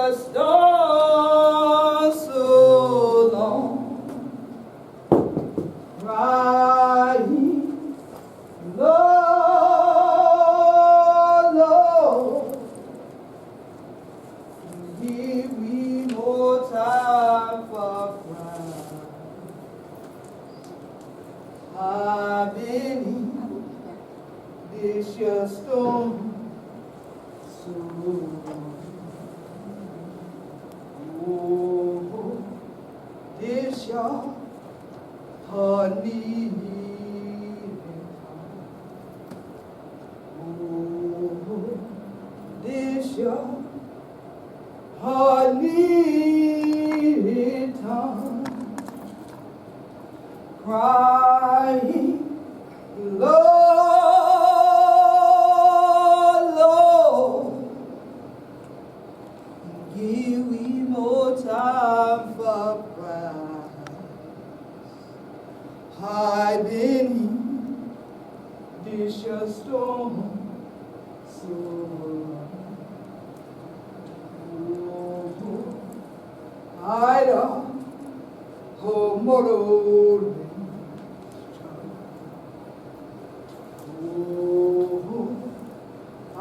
just oh so long, crying, Lord, Lord, give me more time for crying. I've been in this your storm. Oh, this your honey. Oh, this your honey time, crying, Lord, Lord, give me more time for Christ. I've been in this your storm so long. Oh, I don't hold more.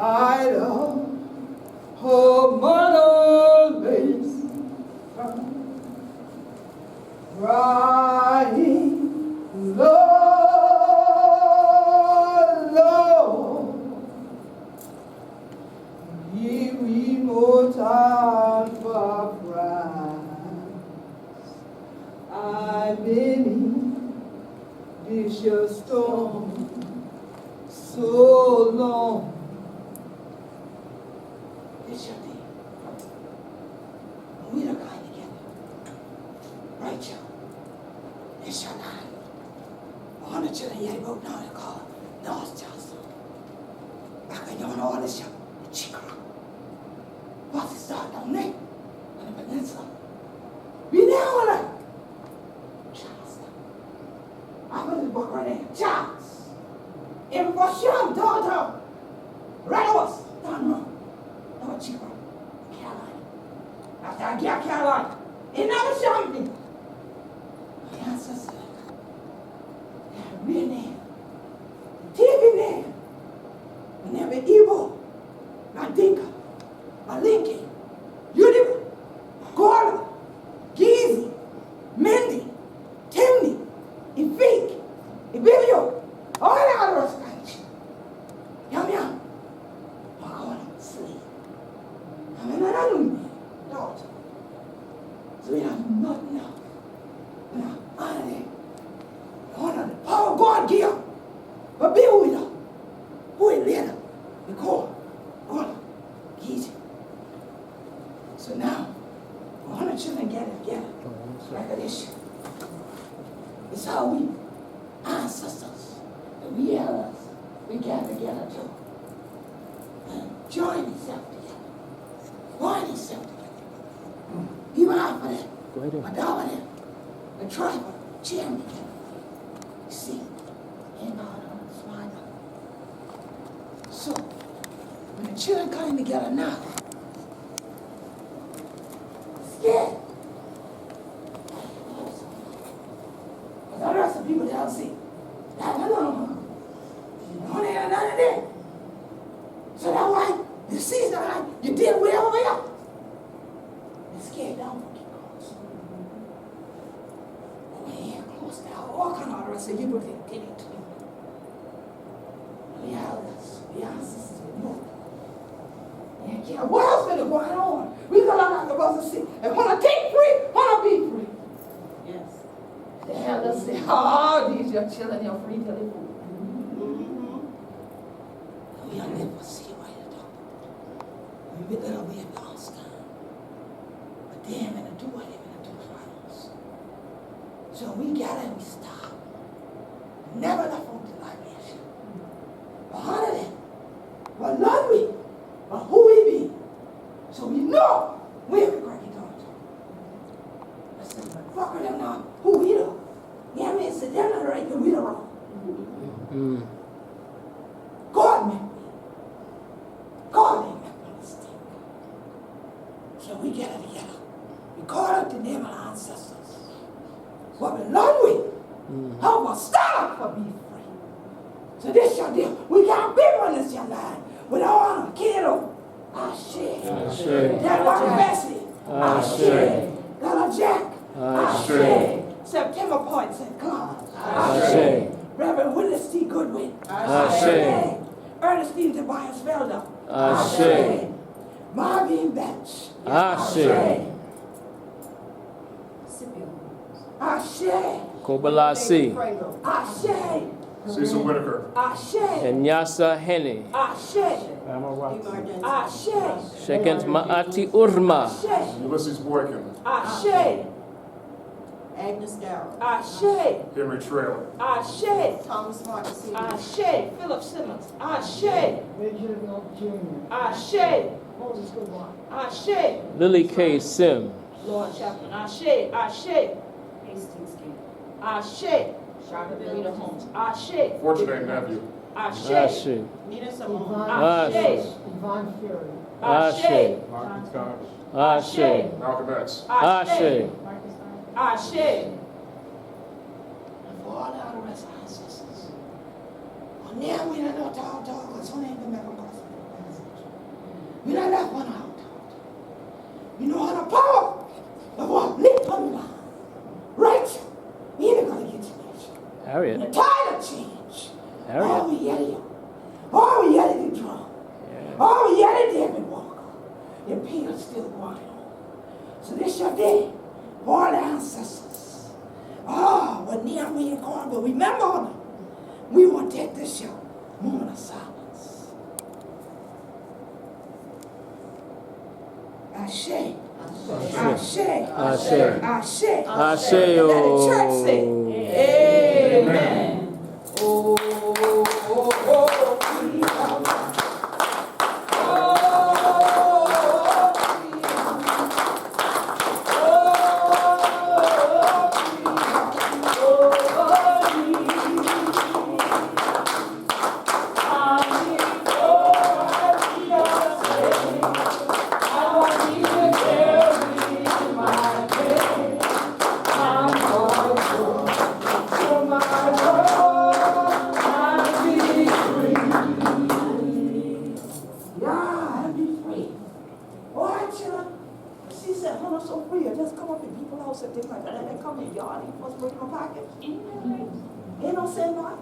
I don't hold my face, crying, Lord, Lord, give me more time for Christ. I've been in this your storm so long. It's your day. We are kind together. Right, y'all? It's your night. 100 children yet wrote down and called North Johnson. Back in your order shop, Chica. What's it start on me? On the peninsula. Be there on it. Charles. I put the book right there. Charles. In Washington, Toto. Reynolds. Towne. No, cheaper. Carlie. After I get Carlie, he never showed me. My ancestors, they had a real name, TV name, and they were evil. My Dinka, my Lincoln, Udiba, Gullah, Geechee, Mindy, Timney, Ifik, Ibilio, all that other Spanish. Yum yum. I'm going to sleep. I'm in another daughter. So we have nothing else. And I honor them. Honor the power God give. But be with them. Who is later? The core. Gullah. Geechee. So now, 100 children gather together. Like this. It's how we, ancestors, and we elders, we gather together too. And join themselves together. Join themselves together. Even after that, my dominant, the tribal, jam together. You see, ain't God on the swine. So, when the children coming together now, scared. Because the rest of the people they'll see, that no. Only another day. So that's why you see that like you did way over here. You're scared down for keep close. But when you're close down, all kind of rest of you would think did it to me. The elders, the ancestors, we know. And yeah, what else been going on? We gonna not supposed to see. And wanna take free, wanna be free. Yes. The elders say, oh, these your children, you're free till they fool. We'll never see right at all. We will little be lost time. But they ain't gonna do what they're gonna do for us. So we gather and we stop. Never left on the libation. But honor them. But love we. But who we be. So we know we have to crack it down. Let's say, but fuck with them now. Who we do? Yeah, I mean, so they're not right, but we the wrong. God meant me. God ain't meant me mistake. So we get it together. We call up the name of our ancestors. What we love with. How we stand for being free. So this your deal. We got a big one this your line. With all kiddo. Ashe. That Rocky Bessie. Ashe. Gullah Jack. Ashe. September Point St. Claus. Ashe. Reverend Willis T. Goodwin. Ashe. Ernestine Tobias Felder. Ashe. Marvin Bench. Ashe. Ashe. Kobalasi. Ashe. Cecil Whitaker. Ashe. And Nyasa Hene. Ashe. Ashe. Shekent Maati Urma. Ashe. Ulysses Boykin. Ashe. Agnes Darrow. Ashe. Henry Trailer. Ashe. Thomas Martin Sr. Ashe. Philip Simmons. Ashe. Benjamin Jr. Ashe. Moses Goodwine. Ashe. Lily K. Sim. Lord Chaplain. Ashe. Ashe. Hastings King. Ashe. Charlotte Rita Holmes. Ashe. Fortunate nephew. Ashe. Ashe. Nina Simone. Ashe. Yvonne Fury. Ashe. Martin Scott. Ashe. Malcolm X. Ashe. Ashe. And for all the other rest of our ancestors. Well, now we don't know to talk, because son ain't gonna make a cross. We don't left one out. You know how the power of what lit on the line. Right? We ain't gonna get to that. The Harriet. tide of change. Oh, Harriet. we yelling. Oh, we yelling the drum. Oh, we yelling David Walker. The peel's still going on. So this your day. For all the ancestors. Oh, but now we ain't going, but remember them. We want to take this show. Moment of silence. Ashe. Ashe. Ashe. Ashe. Ashe. Let the church say, Amen. Oh, oh, oh, oh. Ain't no sandbar.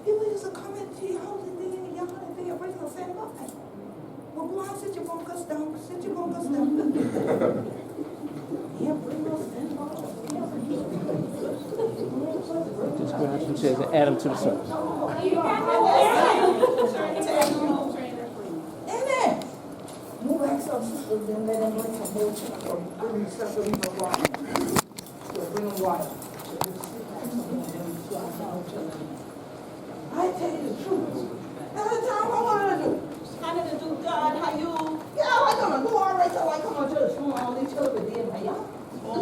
People used to come into your house and dig in the yard and dig a place no sandbar. Well, go on, sit your bunkers down. Sit your bunkers down. Yeah, bring those sandbar. Just grab some chairs and add them to the service. Amen. Move back some sisters and let them bring some more children. Bring stuff to leave water. So bring them water. I tell you the truth. Every time I want to do. How did it do, God? How you? Yeah, I gonna do all right till I come on church. All these children did, man. Oh,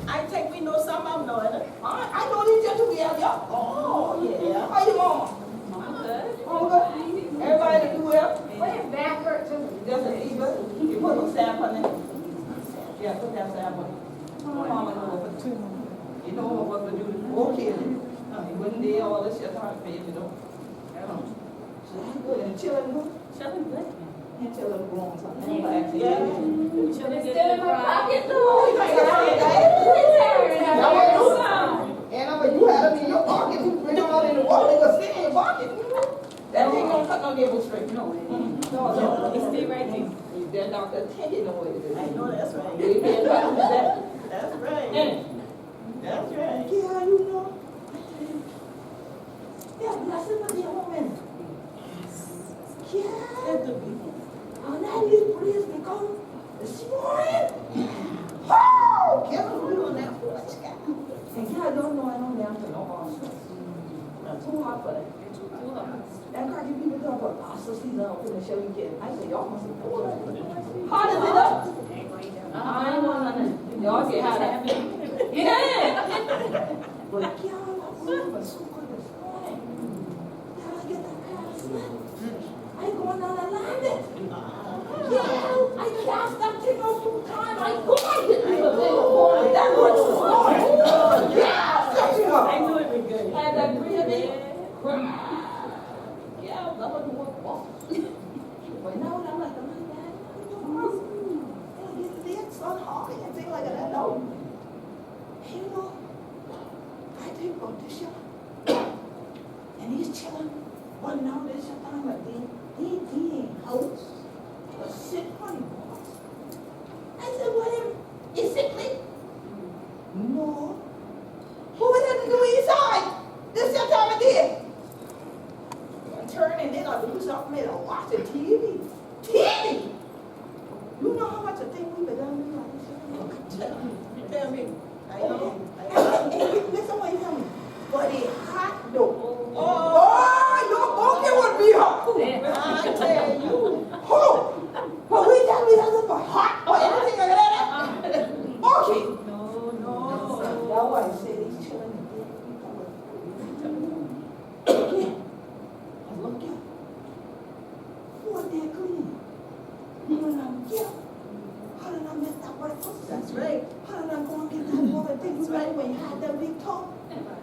I think we know some of them know it. I know these gentlemen we have y'all. Oh, yeah. How you mama? I'm good. Oh, good. Everybody do well? What if back hurt too? Just a little bit. You put some sap on it. Yeah, put that sap on it. Mama know what to do. You know what to do. Okay. You wouldn't do all this shit hard for you, you know. So that's good. And children good? Chilling good. And children grown something. Yeah. Yeah. Still in my pocket too. Oh, you ain't got it. Now what you do? And I mean, you had them in your pocket. You bring them out in the water. They gonna sit in your pocket. That thing don't cut no nibble straight. No. No. It's still right here. That doctor tell you no way to do it. I know that's right. You can't try to do that. That's right. That's right. Yeah, you know. Yeah, blessed to be a woman. Yeah. Good to be here. And that is praise because this morning. Oh, Kevin, we on that flesh guy. And God don't know I don't down to no harm. That's too hard for that. That cracky people talk about pasta season up in the show you get. I say, y'all must have pulled it. How does it up? I ain't want nothing. Y'all get how that. Yeah. But y'all are so good this morning. Y'all get that kind of stuff. I ain't going down that line. Yeah. cast that thing out 2 times. I go and get me the thing. That was smart. Yeah, set you up. I knew it was good. Had that gravy. Yeah, that was what. But now I'm like, it's so hard and things like that. No. Hey, you know, I think about this year. And he's chilling. But now this time, like, he ain't house. But sick honey boss. I said, well, you sickly? No. What would that do inside? This your time of day. And turn and then I do something and I watch the TV. TV! You know how much a thing we been done with like You tell me. I know. listen what you tell me. But it hot though. Oh, your bookie would be hot. I tell you. Oh, but we tell me that's for hot or anything like that. Okay. No. That's why I said he's chilling in bed. Again. And look at. What that clean? You know, yeah. How did I miss that breakfast? That's right. How did I go and get that water? Things right when you had that big tub.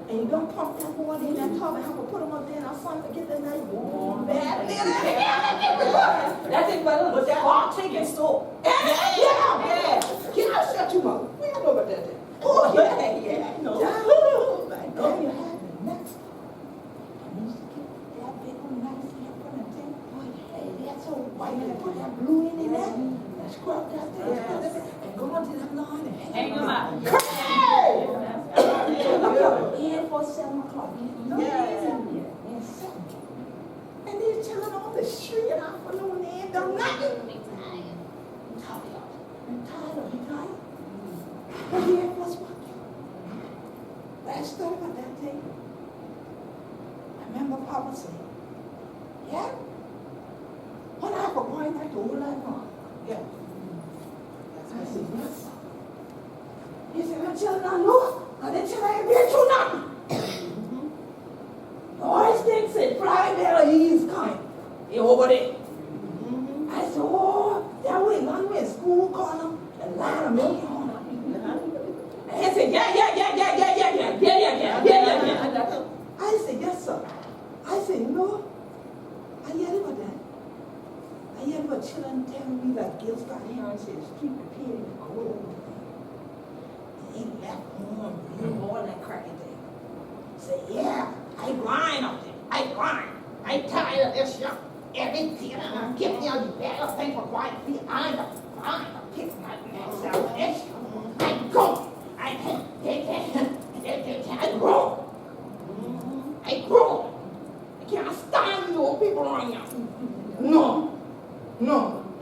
And you don't pump that water in that tub and have to put them up there in our sun to get that nice warm bad. That's it, brother. But that all taking so. Yeah. Can I shut you up? We don't know about that. Oh, yeah. I know. Then you have the next one. And you used to get that big one nice and you put that thing. Hey, that's so white. And put that blue in there. And scrub that thing. And go onto that line and hang them out. Hey! In for 7 o'clock. Yeah. And they're chilling on the street and I'm for no name, done nothing. I'm tired of you, tired. But here was what you. Last thought about that thing. I remember Papa saying, yeah? When I for going back to old life on. Yeah. I said, yes, sir. He said, I'm telling I know. I didn't tell I ain't been through nothing. Boys think say fly there, he's coming. He over there. I said, oh, that way long way in school call him and line a million on him. And he said, yeah. I said, yes, sir. I said, no. I hear about that. I hear about children telling me like Gil started here and said, street prepared to go. He left home, you more than cracking thing. Say, yeah, I grind up there. I grind. I tired of this shit. Everything I'm giving you better thing for quiet feet. I'm kick my ass out of this. I go. I grow. I grow. I can't stand you old people around you. No.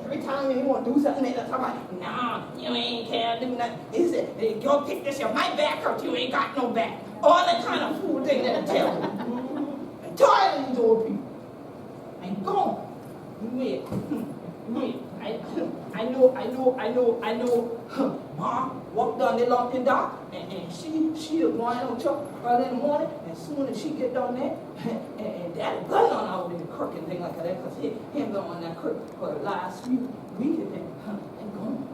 Every time you want to do something, they talk about, nah, you ain't care do nothing. He said, hey, go pick this up. My back hurts. You ain't got no back. All that kind of fool thing that I tell you. I'm tired of these old people. I'm gone. I know. Ma walked down the locked in dock, and she was going on truck early in the morning, and soon as she get down there, and that gun on out in the crook and thing like that, because he been on that crook for the last few weeks, and gone.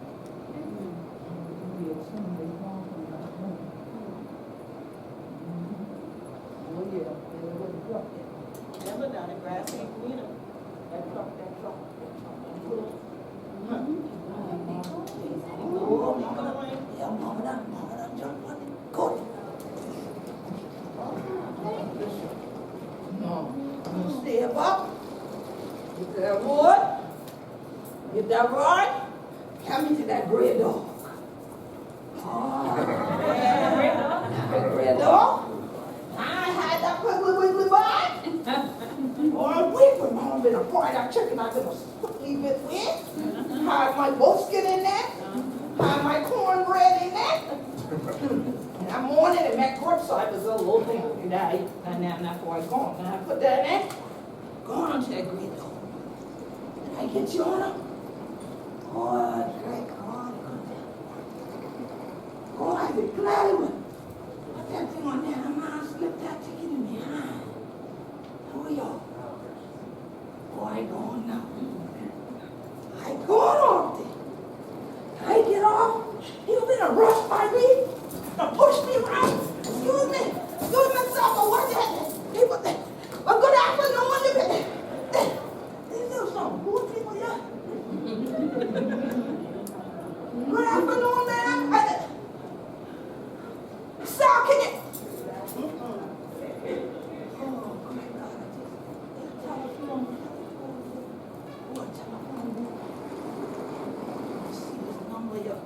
Oh yeah, it wasn't truck there. Remember down in Grass St. Guido? That truck. Yeah, mama done jumped on it. Good. No, step up. Get that wood. Get that rod. Carry me to that gray dog. That gray dog. I had that quick bite. All week when mama been a fried that chicken, I could have quickly bit in. Had my brisket in there. Had my cornbread in there. And that morning it met curbside was a little thing that I and that's why I gone. And I put that in there. Gone onto that green dog. Did I get you on him? Oh, drink on. Oh, I'd be glad it would. Put that thing on there and I'm gonna slip that ticket in behind. Who are y'all? Oh, I gone now. I gone off there. done rushed by me, done pushed me around. Excuse me, sir, but what that? Well, good afternoon, look at that. These little some poor people here. Good afternoon, ma'am. Sir, can you? Oh, great God, telephone. What telephone? Let's see this number here.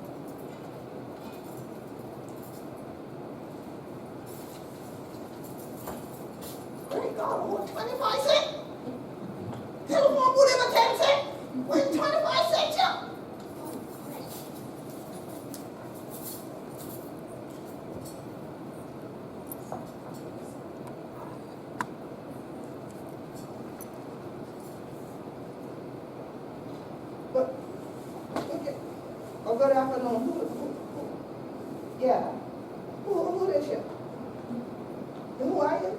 Great God, I want 25 cents. Telephone, whatever, 10 cents. Wait, 25 cents here. But, okay. Oh, good afternoon. Yeah. Who is you? Who are you?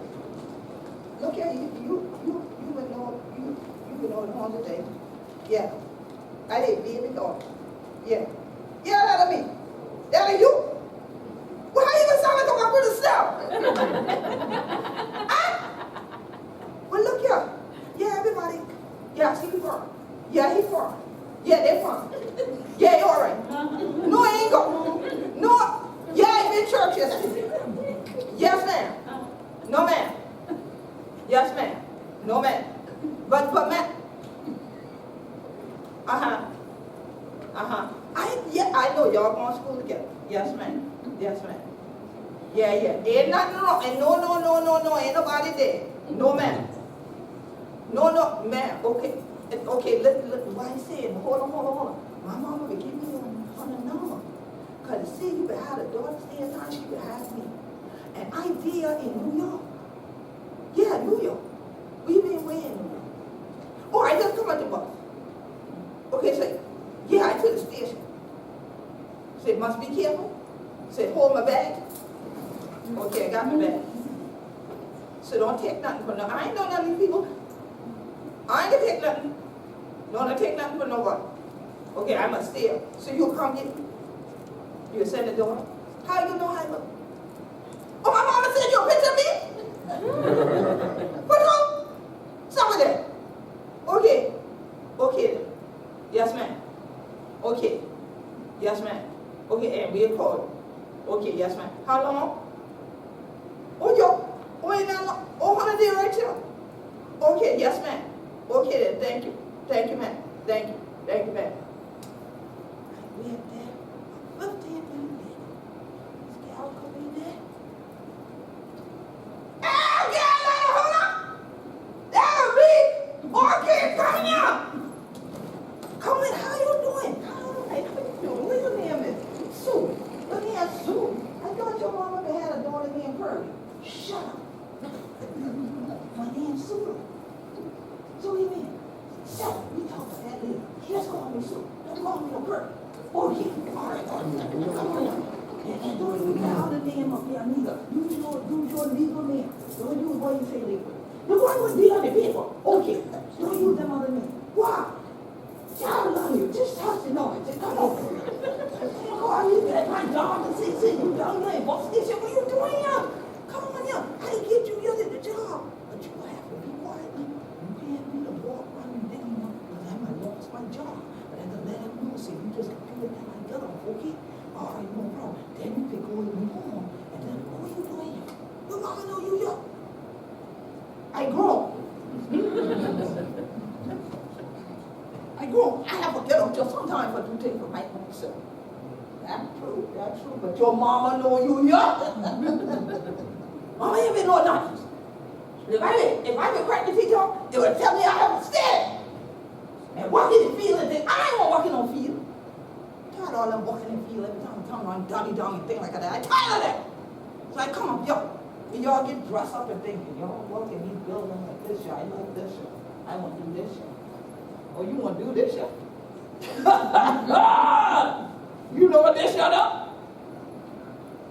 Look here, you would know, you would know the phone today. Yeah. I did, baby daughter. Yeah. Yeah, that me. That you? Well, how you gonna sound like I'm up with a cell? Well, look here. Yeah, everybody. Yeah, see you from. Yeah, he from. Yeah, they from. Yeah, you all right. No, I ain't go. No. Yeah, I been church yesterday. Yes, ma'am. No, ma'am. Yes, ma'am. No, ma'am. But, ma'am. I know y'all going to school together. Yes, ma'am. Yes, ma'am. Yeah. Ain't nothing wrong. And no. Ain't nobody there. No, ma'am. No, ma'am. Okay. Okay, listen, why you saying? Hold on. My mama would give me a number. Because see, you could have a daughter stay time, she could have me. And I deal in New York. Yeah, New York. We been way in New York. Oh, I just come out the bus. Okay, say, yeah, I to the station. Say, must be careful. Say, hold my bag. Okay, I got my bag. So don't take nothing from them. I ain't know none of these people. I ain't gonna take nothing. Don't take nothing from nobody. Okay, I must stay. So you'll come get me. You'll send the door. How you know I look? Oh, my mama sent you a picture of me? Put it on. Stop with that. Okay. Yes, ma'am. Okay. Yes, ma'am. Okay, and we'll call you. Okay, yes, ma'am. How long? Oh, yo. Oh, ain't that long? Oh, 100 days right here. Okay, yes, ma'am. Okay, then, thank you. Thank you, ma'am. Thank you, ma'am. We have there 15 minutes. This gal could be there. Oh, yeah, hold on. That'll be. Okay, come here. Come in, how you doing? How you doing? What's your name is? Sue. Look here, Sue. I thought your mama had a daughter named Carlie. Shut up. My name's Sue. Sue, you mean? Shut up. We talk about that later. Just call me Sue. Don't call me no Carlie. Okay. All right. Come on. And don't even call the name up there neither. Use your legal name. Don't use what you say legal. The one would be on the paper. Okay. Don't use them other names. Why? Child love you. Just touch the noise. Just come on. Oh, I need that my job to see you down there. Boss station. What you doing here? Come on here. I didn't get you yet at the job. But you have to be quiet. You can't be the walk around and down because I might lost my job. But I have to let him know. So you just do it till I get off, okay? All right, no problem. Then you can go and move on. And then what are you doing here? Your mama know you young. I grow. I have to get up just sometimes for you take for my own self. That's true. But your mama know you young. Mama ain't been know nothing. If I been crack the teacher, it would tell me I have to stay. And walking in the field and think, I ain't gonna walk in no field. I'm tired of all them walking in the field every time I come around dummy down and things like that. I'm tired of that. So I come up, and y'all get dressed up and thinking, y'all walk in these buildings like this, I like this, I want to do this. Oh, you want to do this, yeah? You know what this shut up?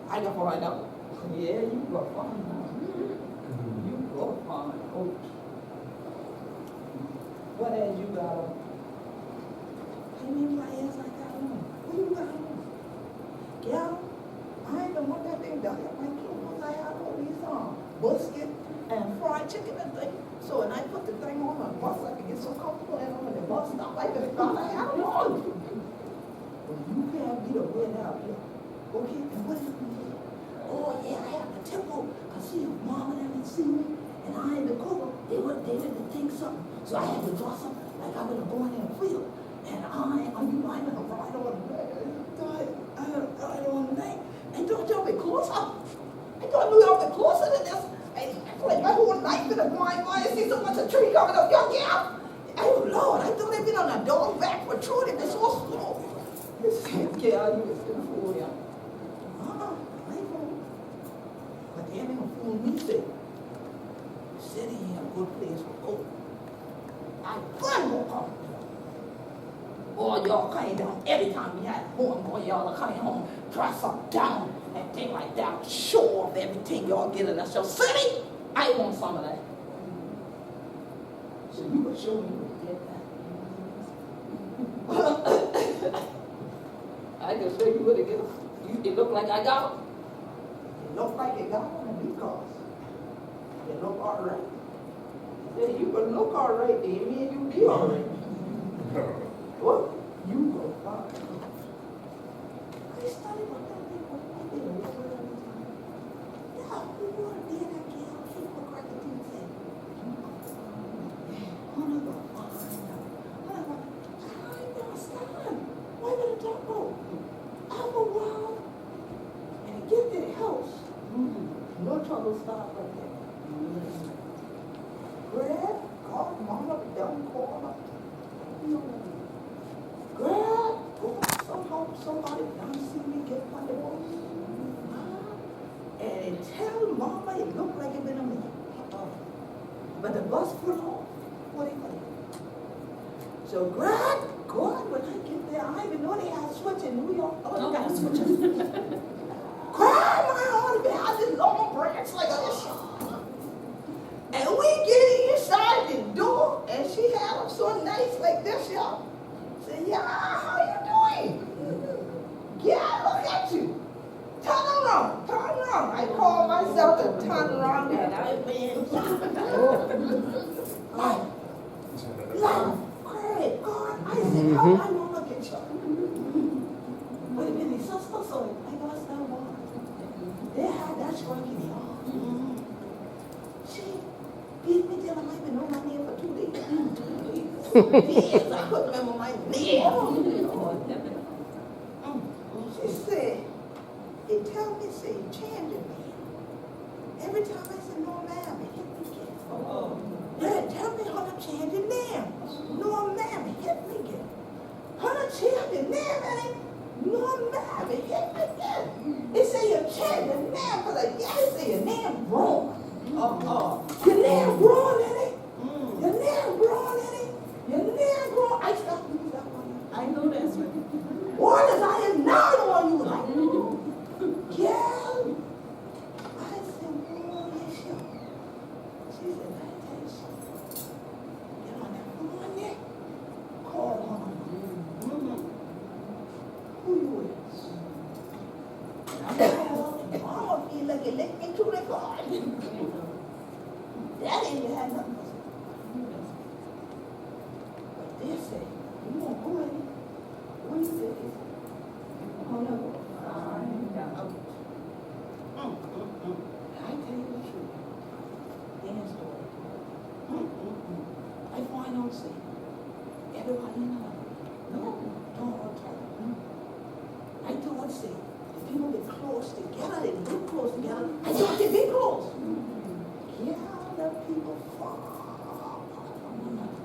I got to find out. Yeah, you go find out. You go find out. What else you got on? I mean, my ass like that on. What you got on? Yeah, up here. Okay, and what did we do? Oh, yeah, I have to tempo. Cause see, mama didn't see me, and I in the cover, they didn't think something. So I had to draw something like I was going in the field. And I'm right on the neck. And don't tell me closer. I thought New York was closer than this. I like my whole life in a blind line. I see so much a tree coming up. Y'all get out. Oh, Lord, I thought I'd been on a dog back protruding. It's so slow. Get out, you was gonna fool ya. I ain't fool. But they ain't gonna fool me, say. City ain't a good place for go. I fun will come. All y'all coming down every time we had home, boy, y'all are coming home, dress up down and things like that, show off everything y'all get in us. So city, I want some of that. So you would show me what you get that. I can show you what it get. It look like I got it. It look like it got it because it look all right. Say you gonna look all right, then me and you be all right. What? You go far. I studied what that thing was. I did a little every time. Yeah, we want to be in that girl. Keep on cracking things in. Hunnuh go fine. Hunnuh go, I ain't gonna stand. Why would it talk about? I'm a wild. And get to the house. No trouble start right there. Grab, call mama, down corner. Grab, somehow somebody done see me get my divorce. And tell mama it looked like it been a minute. But the bus put off. What do you think? So grab, God, when I get there, I even know they had a switch in New York. Oh, they got a switch. Grab my arm, they had this long branch like this. And we get inside the door, and she had them so nice like this, y'all. Say, yeah, how you doing? Yeah, look at you. Turn around, turn around. I call myself to turn around, and I've been laugh, cry, God. I said, how I don't look at you. Wait a minute, sister, so I got that one. They had that strike in the arm. She beat me till I might even know my name for 2 days. Years, I couldn't remember my name. She said, it tell me, say, change me. Every time I said, no, ma'am, it hit me again. Yeah, tell me how to change your name. No, ma'am, it hit me again. How to change your name, honey? No, ma'am, it hit me again. It say you change your name, but like, yeah, it say your name wrong. Your name wrong, honey. Your name wrong, honey. Your name wrong. I stopped using that one. I know that's right. What is I am not on you like? Girl. I said, oh, yes, you. She said, I tell you something. Get on that phone there. Call home. Who you is? I called, Mama feel like it licked me through the car. That ain't had nothing. But they say, you won't go in. What do you say? Oh, no. I tell you the truth. Dance story. I find out say, everybody in the house. No, don't all talk. I thought say, if people get close together, they get close together. I thought they get close. Yeah, the people far apart from one another.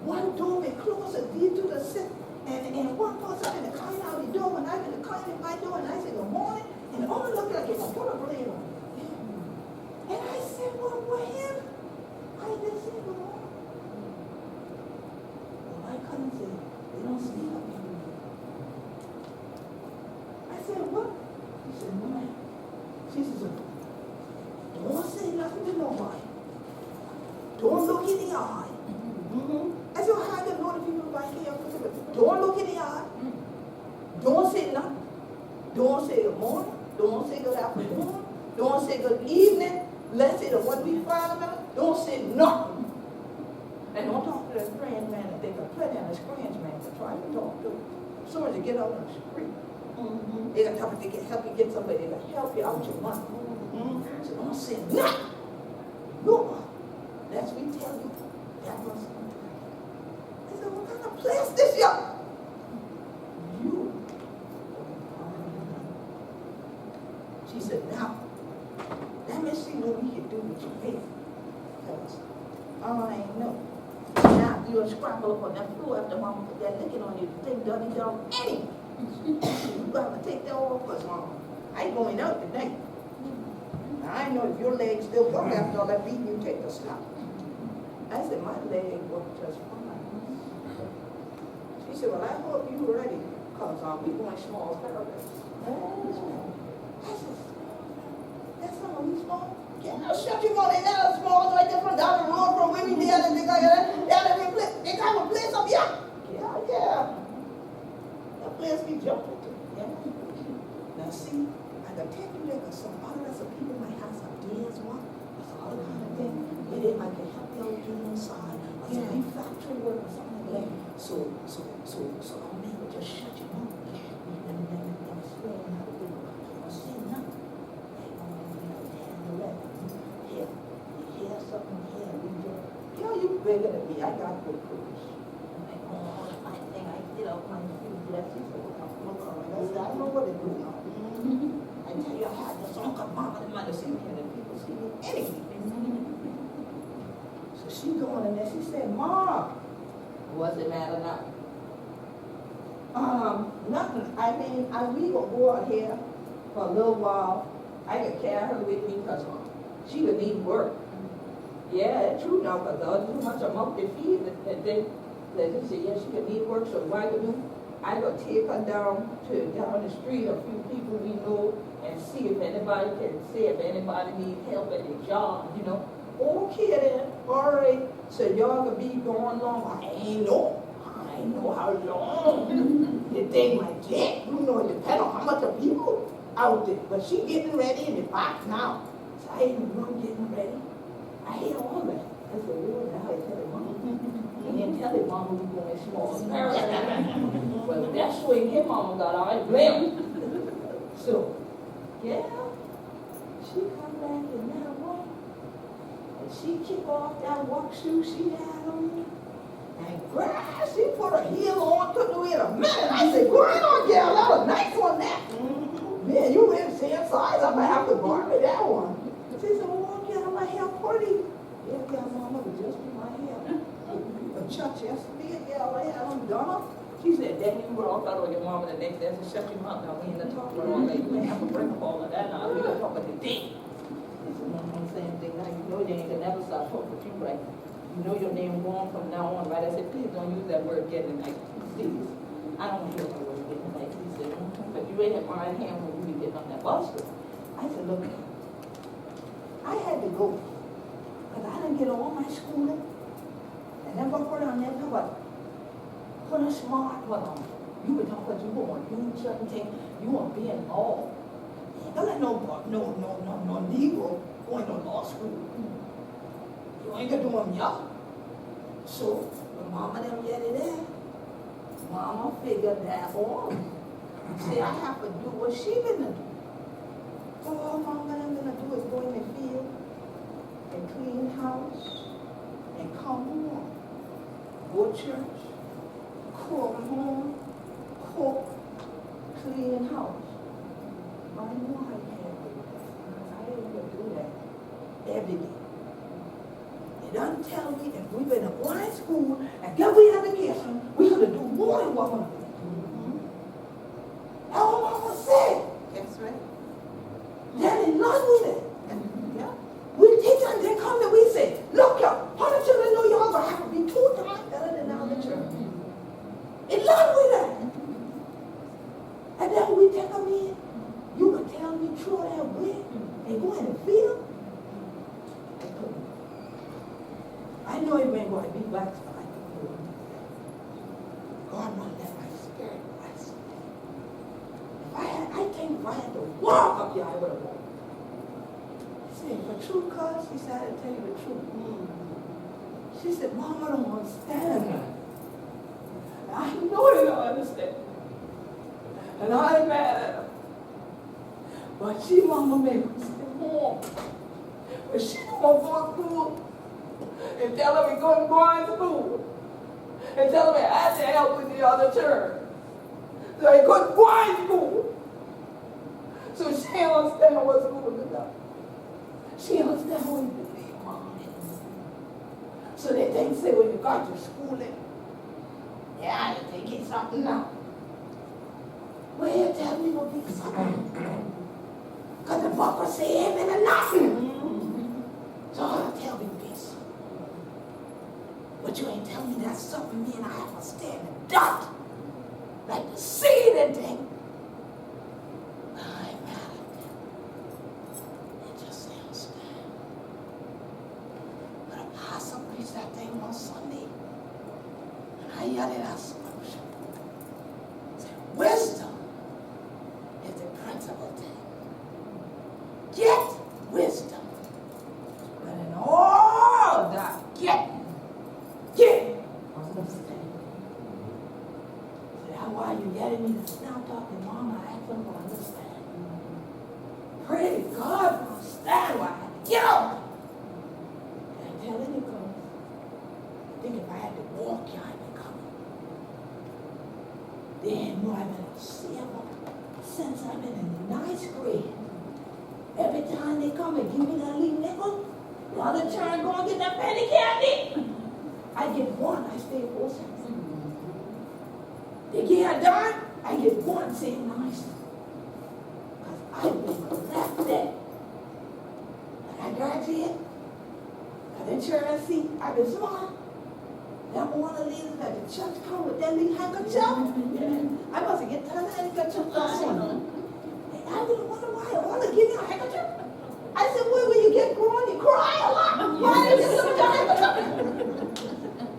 One door may close a deed to the sick, and one person in the kind out the door, when I'm in the kind in my door, and I say good morning, and all look like it's a full of blade on. And I said, well, with him, I didn't say good morning. Well, my cousin said, they don't speak up here. I said, what? She said, no, ma'am. She said, don't say nothing to nobody. Don't look in the eye. I said, well, how do you know the people right here? Don't look in the eye. Don't say nothing. Don't say good morning. Don't say good afternoon. Don't say good evening. Let's say the what we find about. Don't say nothing. And don't talk to the strange man that they got plenty of the strange man to try to talk to. As soon as you get out on the street. They can help you get somebody. They can help you out your money. So don't say nothing. No. That's we tell you. That was. I said, what kind of place this here? You. She said, now, let me see what we can do with your faith. Because I know. Now, you'll scramble up on that floor after mama put that licking on you. The thing doesn't get on any. You gotta take that off, because I ain't going out today. Now, I know if your legs still go after all that beating, you take the slap. I said, my leg worked just fine. She said, well, I hope you're ready, because we going small paradise. I said, that's not only small. Yeah, no, shut you on, they not small, right there from down the road from women there, and they got they got a place up here. Yeah. That place be jumping to. Yeah. Now see, I can tell you that some others of people might have some days one, or some other kind of thing, where they might get help out inside, or some big factory work or something like that. So I'm able to just shut you up. And then explain how to do it. I'm saying nothing. Here, you hear something here, we just, you bigger than me, I got good cookies. I think I get up my feet, bless you, so I know what to do now. I tell you, I had this uncle, mama, and mother see me, and people see me, anything. So she going in there, she said, Mom, what's the matter now? Nothing. I mean, we will go out here for a little while. I could carry her with me because she would need work. Yeah, it's true now, because too much of mouth to feed. And then they said, yeah, she could need work, so what I could do, I could take her down the street, a few people we know, and see if anybody needs help at their job, you know. Okay then, all right, so y'all could be going along. I ain't know how long the thing might get. You know, it depends on how much of people out there. But she getting ready in the box now. So I ain't even getting ready. I hear all that. I said, Lord, now I tell her mama. And then tell her mama we going small paradise. Well, that's when his mama got all right blame. So, yeah, she come back in that one. And she kick off that walk shoe she had on me. And grass, she put her heel on, couldn't do it in a minute. I said, grind on, girl, that was nice one that. Man, you really same size, I might have to borrow that one. She said, well, girl, my hair pretty. Yeah, girl, mama, would just do my hair. But church yesterday, girl, I had them done up. She said, then you were all thought of your mama the next day. I said, shut your mouth now, we in the talk about all that. You ain't have to bring up all of that now. We gonna talk about the day. She said, no, I'm saying thing now, you know you ain't gonna never stop talking with you right. You know your name wrong from now on, right? I said, please don't use that word getting like, please. I don't hear that word getting like, he said, but you ain't in my hand when you be getting on that bus. I said, look, I had to go, because I didn't get all my schooling, and then go put on that, but put a smart one on. You would talk about you want to do certain things, you want to be involved. Don't let no Negro going to law school. You ain't gonna do them young. So, when mama them get it there, mama figured that on. See, I have to do what she gonna do. So all mama them gonna do is go in the field and clean house and come home. Go to church, come home, cook, clean house. I know I can't do that. I ain't gonna do that every day. They done tell me if we've been in blind school and get we education, we gotta do more than what we're doing. That's what mama said. That's right. They're in love with it. Yeah. We teach them, they come and we say, look y'all, how the children know y'all gonna have to be 2 times better than our children. In love with that. And then we take them in. You can tell me throw that way and go in the field. I know it ain't going to be waxed, but I can do it. God won't let my spirit rest. I think if I had to walk up here, I would have walked. She said, the truth, cuz? She said, I'll tell you the truth. She said, Mom, I don't understand. I know they don't understand. And I ain't mad at her. But she mama made me stay warm. But she don't want to go to school. And tell her we couldn't go to school. And tell her I had to help with the other children. So he couldn't go to school. So she don't understand what school is about. She don't understand what you believe, Mom. So they say when you got your schooling, yeah, they get something now. Well, tell me what be something. Because the book will say amen and nothing. So I'll tell me this. But you ain't telling me that something me and I have to stand in dot. Like the seed and thing. I ain't mad at them. They just say understand. But Apostle preached that thing on Sunday. And I yelled at our scripture. Wisdom is the principal thing. Get wisdom. But in all that get understanding. So that's why you getting me to stop talking, Mama. I ask them to understand. Pray to God to understand why I had to get up. And I'm telling you, because I think if I had to walk, you I'd be coming. Then, no, I've been a sailor since I've been in the 9th grade. Every time they come and give me that little nickel, the other turn go and get that penny candy. I get one, I stay 4 cents. They give a dime, I get one, say nice. Because I've been collected. When I graduate, I didn't share a seat, I've been smart. That one of the ladies at the church come with that little handkerchief. I must have get that handkerchief on. I didn't wonder why I want to give you a handkerchief. I said, well, when you get grown, you cry a lot. Why did you give me a handkerchief?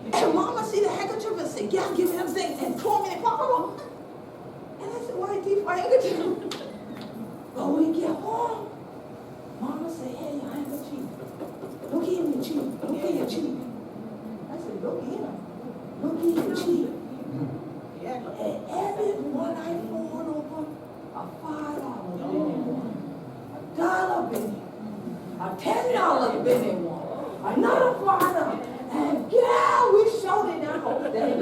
And Mama see the handkerchief and said, yeah, give him things and throw me in the pocket. And I said, why keep my handkerchief? But when we get home, Mama said, hey, your handkerchief. Look here, your cheek. Look here, your cheek. I said, look here. Look here, your cheek. And every one I fall over, a $5 bill in one, a $1 bill, a $10 bill in one, another $5, and girl, we shouted that whole day.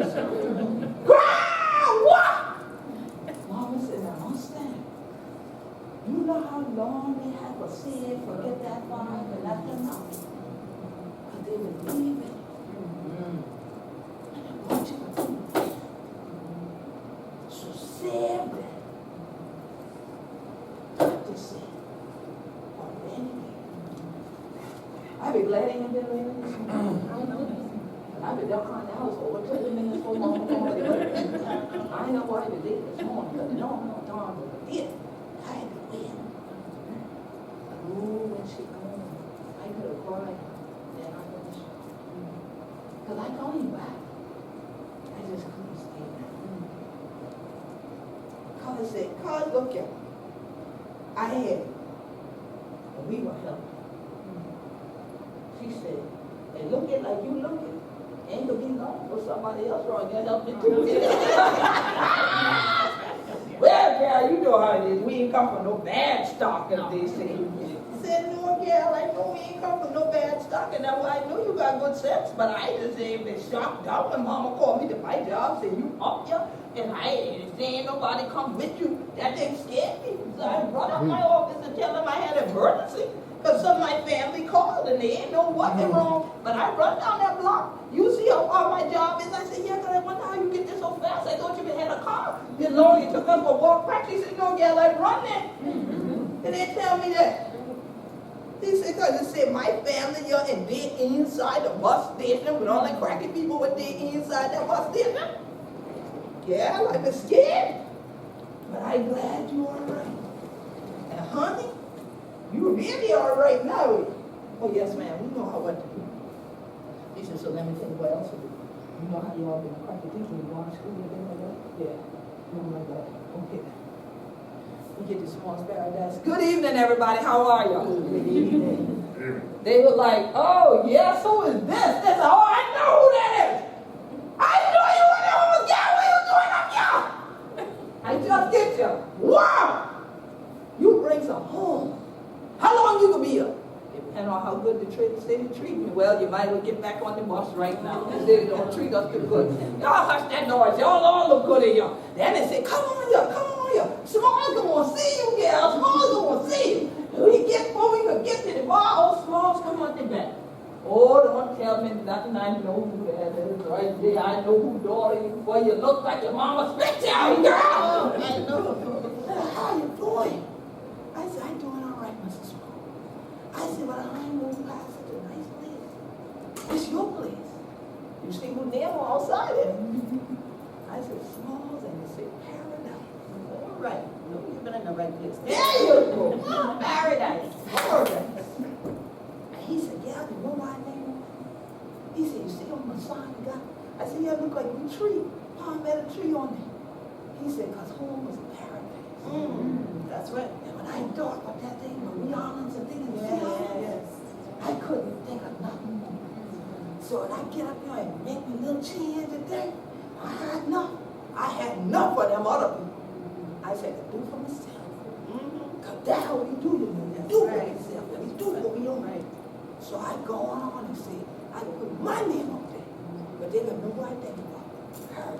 Girl, what? Mama said, I understand. You know how long they have to say it, forget that $5 and let them know. Because they would leave it. And I want you to do that. So save that. I'd be glad ain't been living this morning. I've been down in the house over 20 minutes for long. I ain't know why I did this morning, but no, I did. I had to win. Ooh, when she gone, I could have cried. Then I finished. Because I called him back. I just couldn't stay back. Carlie said, Carlie, look at me. I had it. And we were helping. She said, and look at like you look at. Ain't gonna be long for somebody else wrong. You help me too. Well, girl, you know how it is. We ain't come from no bad stock, as they say. I said, no, girl, I know we ain't come from no bad stock, and that's why I know you got good sense. But I just ain't been shocked out when Mama called me to my job, say you up here, and I ain't nobody come with you. That didn't scare me. So I run up my office and tell them I had an emergency. Because some of my family called and they ain't know what went wrong. But I run down that block. You see how far my job is? I said, yeah, because I wonder how you get there so fast. I thought you had a car. You know, you took us for walk practice. He said, no, girl, I run there. And they tell me that. He said, because you said, my family, you're in bed inside the bus station with all the cracky people with their inside that bus station. Yeah, I was scared. But I'm glad you're all right. And honey, you really all right now. Oh, yes, ma'am. We know what to do. He said, so let me tell you what else to do. You know how you all been cracky people when you go to school and things like that? Yeah. Oh, my God. Okay. We get this small paradise. Good evening, everybody. How are y'all? Good evening. They were like, oh, yes, who is this? They said, oh, I know who that is. I know you were the homeless guy. What are you doing up here? I I just get you. Wow! You bring some home. How long you gonna be up? Depending on how good the city treat me. Well, you might as well get back on the bus right now. The city don't treat us too good. Y'all hush that noise. Y'all all look good in here. Then they say, come on here, come on here. Small's gonna see you, girl. Small's gonna see you. Before we could get to the bar, old Smalls come on the back. Oh, don't tell me nothing. I know who that is right there. I know who daughter you. Boy, you look like your mama spit you out, girl. I know. How you doing? I said, I'm doing all right, Mrs. Small. I said, but I ain't gonna pass such a nice place. It's your place. You see who name outside it? I said, Smalls, and they said, paradise. All right. No, you've been in the right place. There you go. Paradise. Paradise. And he said, yeah, you know my name? He said, you see on the sign you got? I said, yeah, it look like a tree. Palmetto tree on it. He said, because home was a paradise. That's right. And when I thought about that thing, the islands and things, I couldn't think of nothing more. So when I get up here and make me little change and thing, I had enough. I had enough for them other people. I said, to do for myself. Because that's how we do it. You do for yourself. And we do what we don't like. So I go on and say, I put my name up there. But they don't know what I think about her.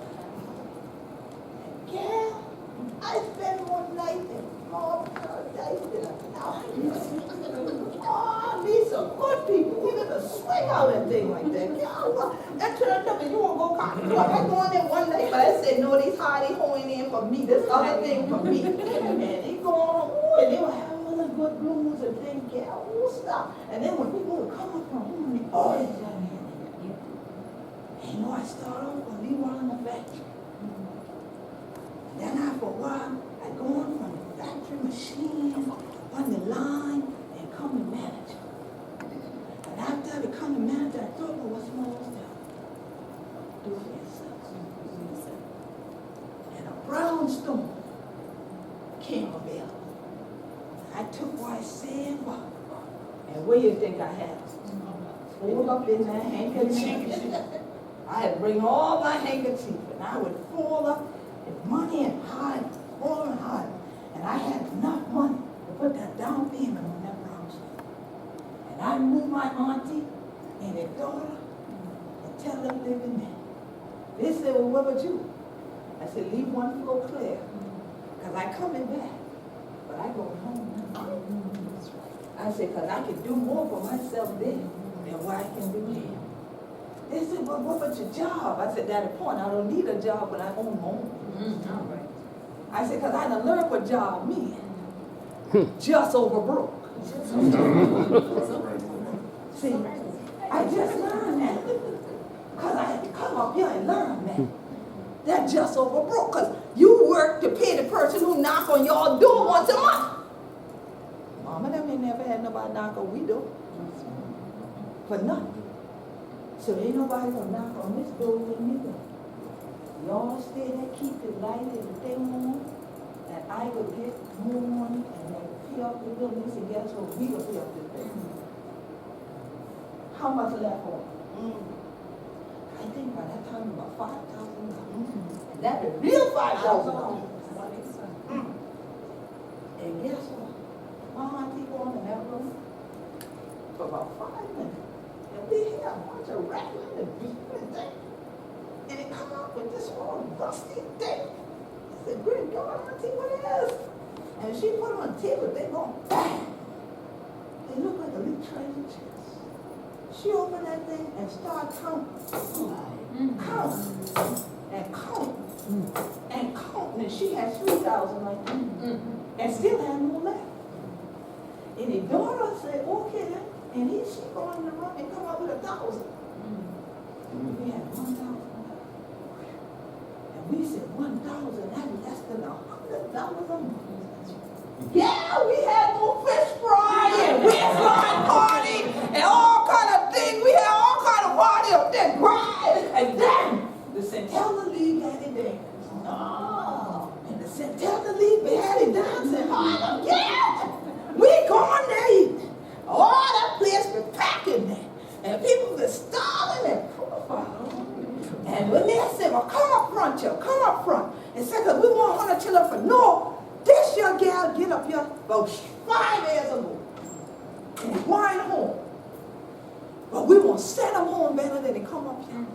And girl, I spent one night in small paradise in a house. Oh, these are good people. We're going to swing out and thing like that. Girl, that turned up and you won't go cotton. I go on there one night, but I said, no, these hardy hoeing in for me. This other thing for me. And they go on, oh, and they were having all the good blues and things, girl, oh, stop. And then when people would come up from home, they always down here. And you know, I start off when we were in the factory. Then after a while, I go on from the factory machine, on the line, and come to manager. And after I become the manager, I thought, well, what's more stuff? Do for yourself. And a brownstone came available. I took what I said, and where do you think I had? Fold up in that handkerchief. I had to bring all my handkerchief, and I would fold up money and hide, all and hide. And I had enough money to put that down payment on that brownstone. And I moved my auntie and their daughter and tell them live in there. They said, well, what about you? I said, leave one floor clear, because I coming back. But I go home now. I said, because I can do more for myself there than what I can do here. They said, well, what about your job? I said, that's the point. I don't need a job when I own my own. I said, because I done learned what job means. Just over broke. See, I just learned that. Because I had to come up here and learn that. That just over broke. Because you work to pay the person who knock on your door once a month. Mama, them ain't never had nobody knock on we do. For nothing. So ain't nobody gonna knock on this door with me though. Y'all stay there, keep the light and the thing on, and I will get more money and then pay off the bill. And guess what? We will pay off the bill. How much left on? I think by that time about $5,000. And that's the real $5,000. And guess what? My auntie go in that room for about 5 minutes. And we hear a bunch of rattling and beating and things. And it come out with this whole rusty thing. I said, good God, auntie, what it is? And she put it on the table, they go bang. They look like a little treasure chest. She opened that thing and started counting. Counting. And counting. And counting. And she had 3,000 like that. And still had no left. And the daughter said, okay then. And she go in the room and come up with 1,000. We had 1,000 left. And we said 1,000, that's less than $100 a month. Yeah, we had more fish fry and waistline party and all kind of things. We had all kind of party up there, grind. And then the Centella League had it dance. Oh, and the Centella League had it dancing hard again. We going to eat. Oh, that place was packing there. And people were starving and profiling. And when they said, well, come up front, y'all, come up front. And said, because we want $100 for about 5 years ago, and gwine home. But we want to send them home better than they come up here.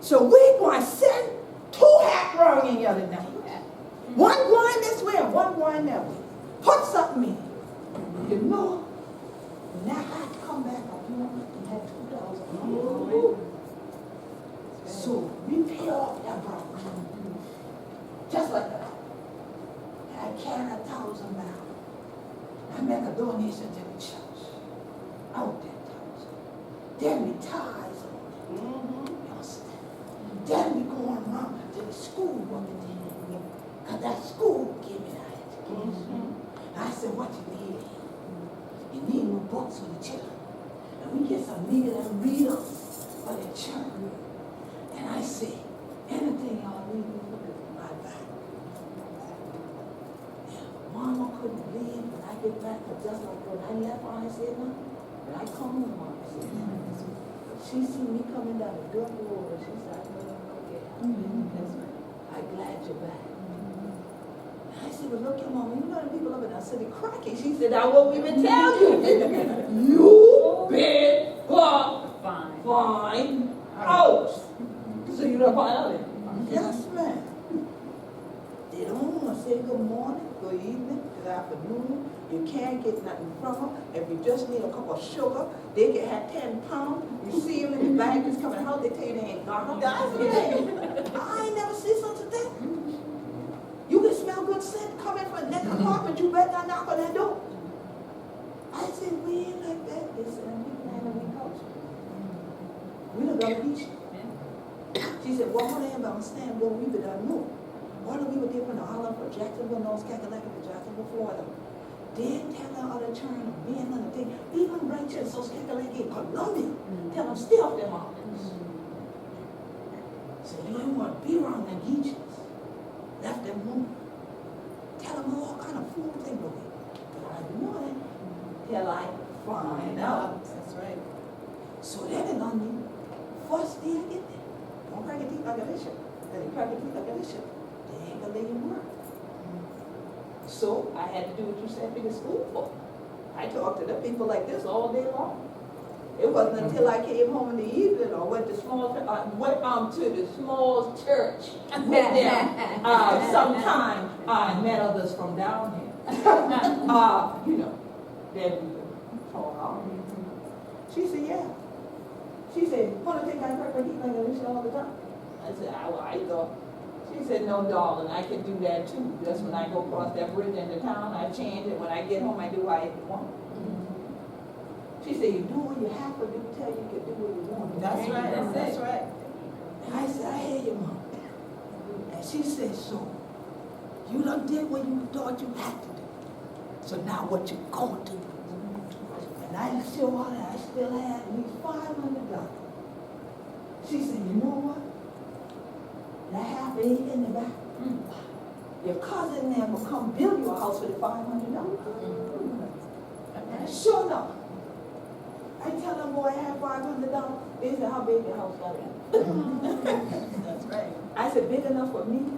So we going to send 2 hat wrong in here tonight. One gwine this way and one gwine that way. Put something in. You know, now I had to come back up here and had $2,000. So we pay off that brown. Just like that. And I carry $1,000 back. I make a donation to the church. Out that $1,000. Then we tithes on it. You understand? Then we going around to the school working there. Because that school gave me that education. I said, what you need? You need more books for the children. And we get some needed and readers for the children. And I say, anything y'all need me for my back. Yeah, Mama couldn't believe when I get back, but just like when I left her, I said nothing. When I come home, Mama said nothing. She see me coming down the door, and she said, I know I'm okay. That's right. I'm glad you're back. I said, well, look, your Mama, you know the people up in our city cracking. She said, I won't even tell you. You big fine out. So you don't find out it? Yes, ma'am. They don't want to say good morning, good evening, good afternoon. You can't get nothing from them. If you just need a cup of sugar, they can have 10 pounds. You see them in the bag that's coming out, they tell you they ain't got them. I ain't never seen such a thing. You can smell good scent coming from that apartment, you better not knock on that door. I said, we ain't like that. They said, we plan and we culture. We don't go to Geechee. She said, well, I ain't understand what we done know. Why do we were different to Holland from Jacksonville, North Carolina to Jacksonville, Florida? They tell them other turn of being another thing. Even right here in South Carolina in Columbia, tell them stay off their mountains. So you don't want to be around them Geechees. Left them home. Tell them all kind of food they go in. But I know it till I find out. That's right. So then in London, first day I get there. Don't crack your teeth like a bishop. Because you crack your teeth like a bishop, they ain't gonna let you work. So I had to do what you sent me to school for. I talked to the people like this all day long. It wasn't until I came home in the evening or went to the small church with them. Sometime I met others from down here. You know, then we talk out. She said, yeah. She said, want to take my crack and eat like this all the time? I said, I thought. She said, no, darling, I can do that too. Just when I go across that bridge into town, I change it. When I get home, I do what I want. She said, you do what you have to do, tell you can do what you want. That's right. That's right. And I said, I hear you, Mom. And she said, so, you done did what you thought you had to do. So now what you gonna do? And I still had at least $500. She said, you know what? That half ain't in the back. Your cousin there will come build you a house with the $500. And sure enough, I tell them, boy, I have $500. They said, how big your house got to That's right. I said, big enough for me?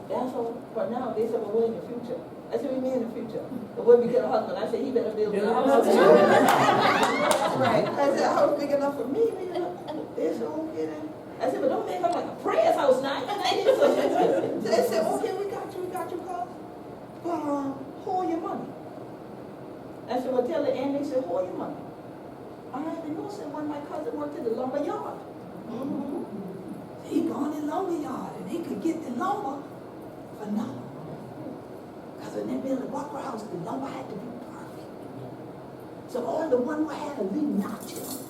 That's all for now. They said, well, we're in the future. I said, we mean in the future. But when we get a husband, I said, he better build a house. That's right. I said, a house big enough for me? They said, okay then. I said, but don't make it like a prayer house now. They said, okay, we got you, cuz. But hold your money. I said, well, tell the Andy, they said, hold your money. I had to know, said, when my cousin worked in the lumber yard. He gone in the lumber yard, and he could get the lumber for nothing. Because when they built the Walker house, the lumber had to be perfect. So all the one who had a little notches,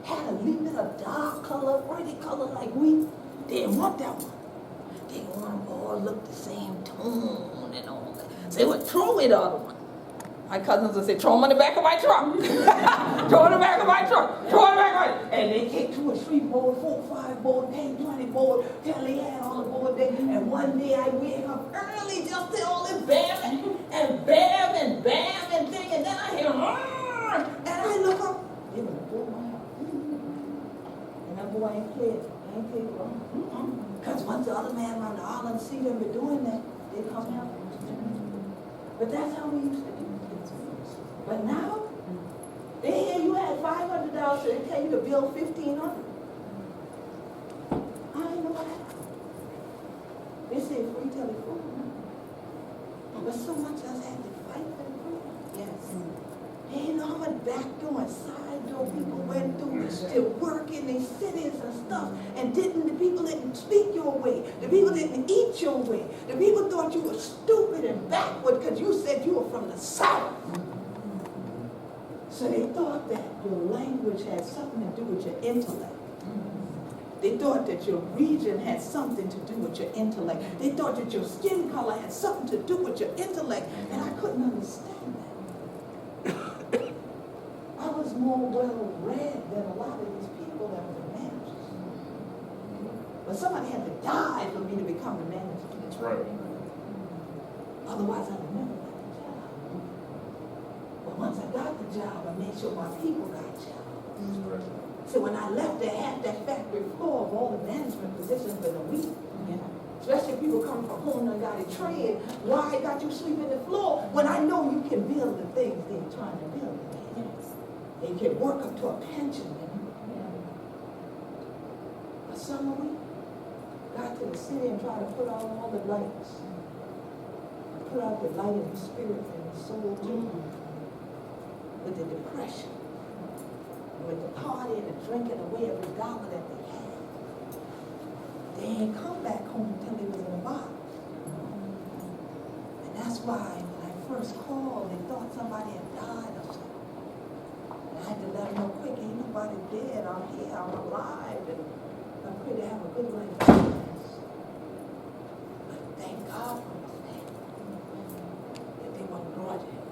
had a little bit of dark color, pretty color like we didn't want that one. They want them all look the same tone and all that. So they would throw it other one. My cousins would say, throw them in the back of my truck. Throw in the back of my truck. Throw in the back of my truck. And they get 2 or 3 board, 4 or 5 board, 10, 20 board, till they had all the board there. And one day I wake up early just to all this bam and bam and bam and thing. And then I hear, and I look up. They're going to build my house. And that boy ain't played. Ain't played wrong. Because once the other man around the island see them doing that, they come out. But that's how we used build 1,500. I ain't know that. They say free till it's full. But so much else had to fight for the food. Yes. And you know how much back door and side door people went through to work in these cities and stuff, and the people didn't speak your way. The people didn't eat your way. The people thought you were stupid and backward because you said you were from the South. So they thought that your language had something to do with your intellect. They thought that your region had something to do with your intellect. They thought that your skin color had something to do with your intellect, and I couldn't understand that. I was more well-read than a lot of these people that were the managers. But somebody had to die for me to become the manager. That's right. Otherwise, I would never got the job. But once I got the job, I made sure my people got jobs. That's right. So when I left, they had that factory floor of all the management positions in a week. Especially people coming from home and got a trade. Why got you sleeping the floor when I know you can build the things they're trying to build? They can work up to a pension. A summer week, got to the city and tried to put out all the lights. Put out the light in the spirit and the soul too. With the depression. With the party and the drinking away every dollar that they had. They ain't come back home until they was in a box. And that's why when I first called, they thought somebody had died or something. And I had to let them know quick, ain't nobody dead. I'm here, I'm alive, and I pray to have a good life. But thank God for the fact that they weren't grudging.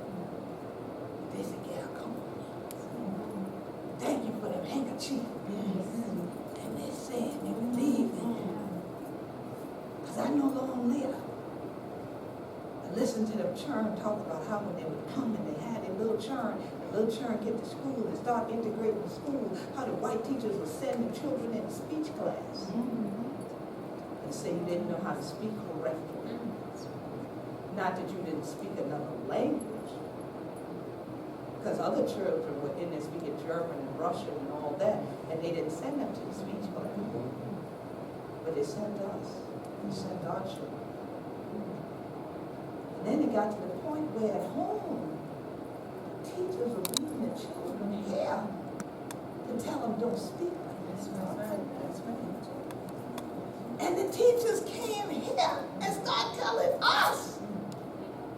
They said, yeah, come on. Thank you for the handkerchief. And they said they were leaving. Because I know long later, I listened to them churn talk about how when they would come and they had a little churn, the little churn get to school and start integrating the school, how the white teachers would send the children in speech class. And say you didn't know how to speak correctly. Not that you didn't speak another language. Because other children were in there speaking German and Russian and all that, and they didn't send them to the speech class. But they sent us. They sent our children. And then it got to the point where at home, teachers were leaving the children here to tell them don't speak like this. That's right. And the teachers came here and started telling us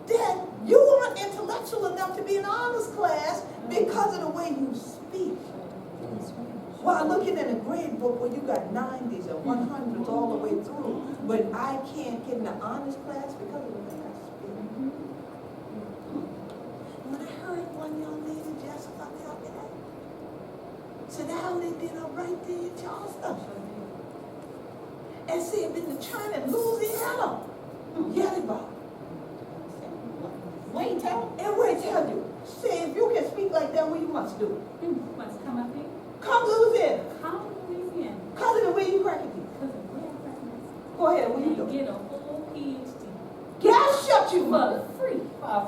that you aren't intellectual enough to be in honors class because of the way you speak. While looking in a grade book where you got 90s and 100s all the way through, but I can't get in the honors class because of the way I speak. When I heard one young lady, Jessica, said, how they did up right there in Charleston. And see, been the churn in Louisiana. Yellowbot. Wait, tell you. Say, if you can speak like that, what you must do? Must come up here. Come Louisiana. Come Louisiana. Because of the way you crack it. Because of where I practice. Go ahead, what you And do? get a whole PhD. God shut you For free. For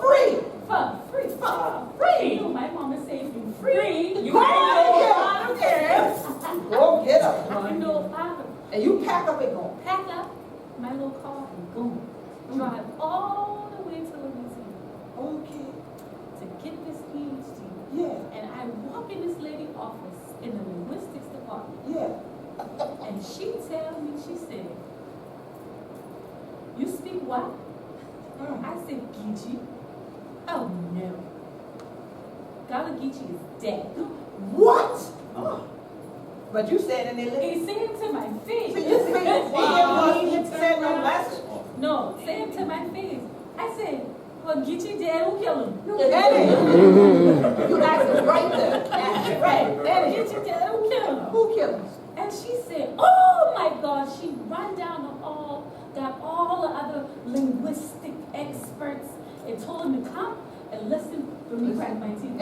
free. For free. For free. You know, my mama said if you free, you Go can get Go get up. You know, father, And you pack up and go. pack up my little car and go. Drive all the way to Louisiana Okay. to get this PhD. Yeah. And I walk in this lady's office in the linguistics department. Yeah. And she tell me, she said, you speak what? I said, Geechee. Oh no. Gullah Geechee is dead. What? But you said in the He said it to my face. So you said no lesson. No, say it to my face. I said, well, Geechee dead, who killed him? You asked it right there. Right. Geechee dead, who killed him? Who killed him? And she said, oh my God, she run down the hall, got all the other linguistic experts, and told them to come and listen for me crack my teeth.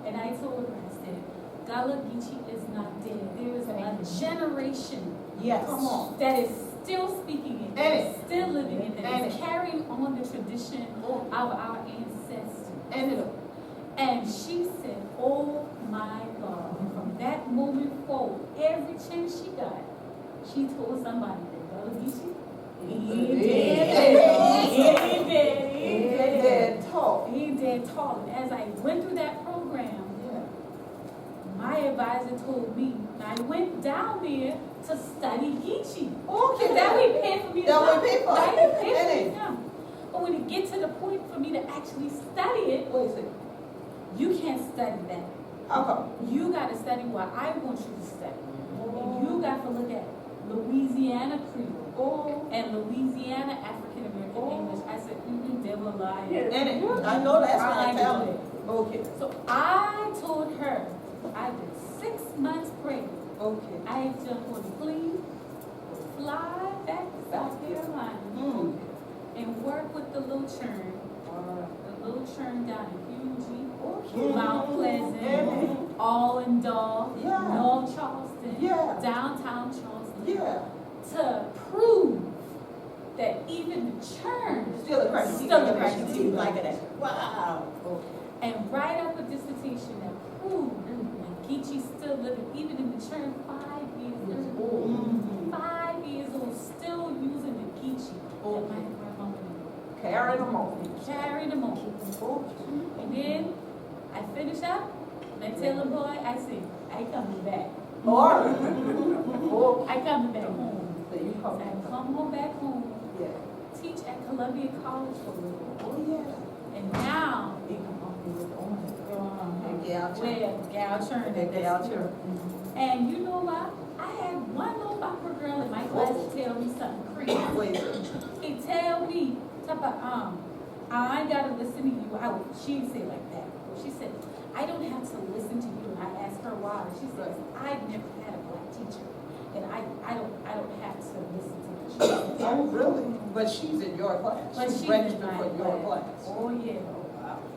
And I told her, I said, Gullah Geechee is not dead. There is a generation Yes. Come on. that is still speaking it, that is still living it, that is carrying on the tradition of our ancestors. And she said, oh my God. And from that moment forward, every chance she got, she told somebody that Gullah Geechee. He did talk. And as I went through that program, my advisor told me, and I went down there to study Geechee. Okay. That way paid for me to That come. way paid for it. That way paid for me Ain't to it? come. But when it gets to the point for me to actually study it, Wait a second. you can't study that. How come? You got to study what I want you to study. And you got to look at Louisiana Creole and Louisiana African American English. I said, they were lying. Ain't it? I know that's what I tell it. me. Okay. So I told her, I did 6 months pregnant. Okay. I jumped on a plane, fly back to South Carolina, and work with the little churn down in Hughie, Mount Pleasant, Allendale, Yeah. North Charleston, Yeah. downtown Charleston, Yeah. to prove that even the churn Still a crazy. Still a crazy. team like that. Wow. Okay. and write up a dissertation that proved that Geechee still living, even in the churn 5 years old. Mm-hmm. 5 years old, still using the Geechee that my grandmama knew. Carry them on. Carry them on. And then I finish up, and I tell the boy, I say, I coming back. Or. I coming back home. So you So come. I come home back home, Yeah. teach at Columbia College for a little while. Oh, yeah. And now, He come up here with the owner. And gal where Gal Churn. And gal turn. And you know what? I had one little bumper girl in my class tell me something crazy. Wait. He tell me, I ain't gotta listen to you. She didn't say it like that. She said, I don't have to listen to you. And I asked her why. She says, I've never had a black teacher. And I don't have to listen to you. She said, Oh, really? But she's in your class. But she's registered in my for your class. class. Oh, yeah.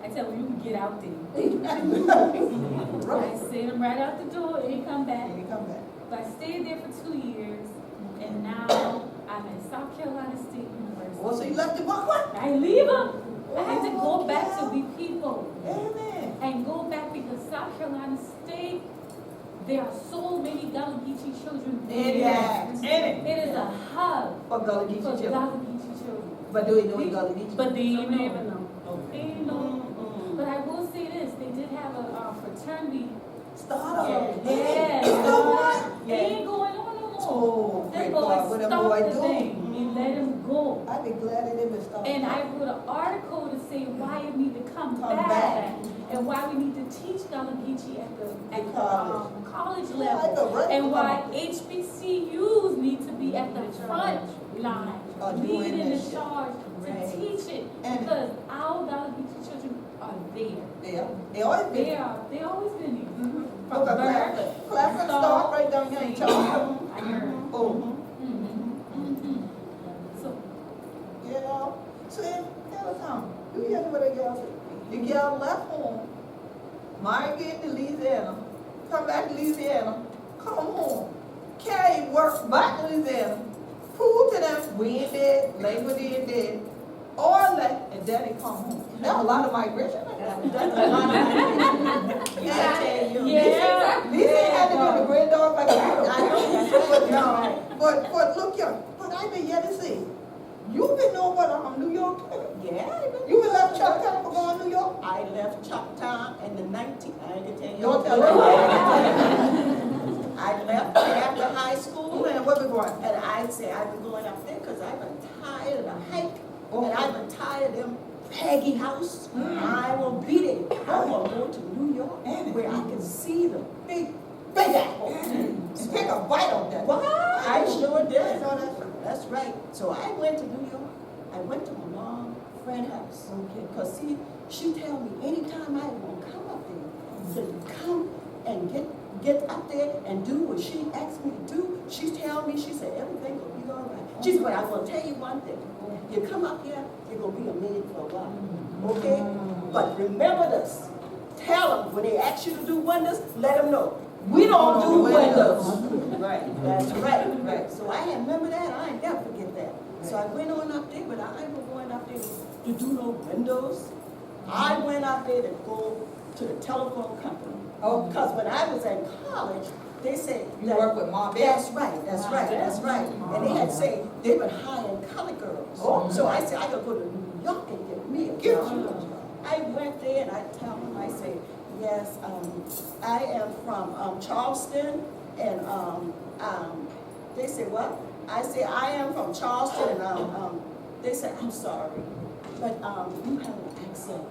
I tell her, you can get out there. Right. I sent him right out the door and he come back. And you come back. But I stayed there for 2 years, and now I'm at South Carolina State University. Oh, so you left the book one? I leave them. I had to go back to be people Amen. and go back because South Carolina State, there are so many Gullah Geechee children there. It is a hub For Gullah Geechee for children. Gullah Geechee children. But do you know Gullah Geechee? But they ain't know. never know. They ain't know. But I will say this, they did have a fraternity. Start up. Yeah. Start what? They ain't going on no more. Oh, Them great God, boys what a stopped boy the do. thing and let him go. I'd be glad they didn't stop. And I wrote an article to say why it need to come Come back and why we need to teach Gullah Geechee at the college Yeah, I know, level right. and why HBCUs need to be at the front line, Doing leading the that shit. charge Right. to teach it And- because our Gullah Geechee children are there. Yeah, they always been. They always been here. From Look at birth, clap and start right down here in Charleston. I heard. Oh, So, you know, so tell us something. You hear what a girl said? The girl left home, migrated to Louisiana, come back to Louisiana, come home, carry work back to Louisiana, prove to them we ain't dead, language ain't dead, all that, and then they come home. That's a lot of migration. That's a lot of migration. yeah. Lisa had to be the granddaughter like that. But look here, but I been yet to see. You been know about New York? Yeah, You been left Choctaw for going to New York? I left Choctaw in the 19th. I can tell you. Don't tell her. I left after high school, And where we going? and I said I've been going up there because I've been tired of the hike, and I've been tired of them Peggy house. I will be there. I will go to New York where I can see the big apple. And take a bite of that. What? I sure I did. saw that. That's right. So I went to New York. I went to my mom friend house. Okay. Because see, she tell me anytime I want to come up there, to come and get up there and do what she asked me to do. She tell me, she said, everything will be all right. She said, but I will tell you one thing. You come up here, you're going to be a man for a while. Okay? But remember this. Tell them when they ask you to do wonders, let them know. We don't do windows. Right, that's right, right. So I remember that, I ain't never forget that. So I went on up there, but I ain't going up there to do no windows. I went up there to go to the telephone company. Oh. Because when I was in college, they said. You that- work with Mom Bell? That's right, that's right, that's right. And they had said, they were hiring colored girls. Oh. So I said, I could go to New York and get me a job. I went there and I tell them, I say, yes, I am from Charleston, and they said, what? I said, I am from Charleston, and they said, I'm sorry, but you have an accent.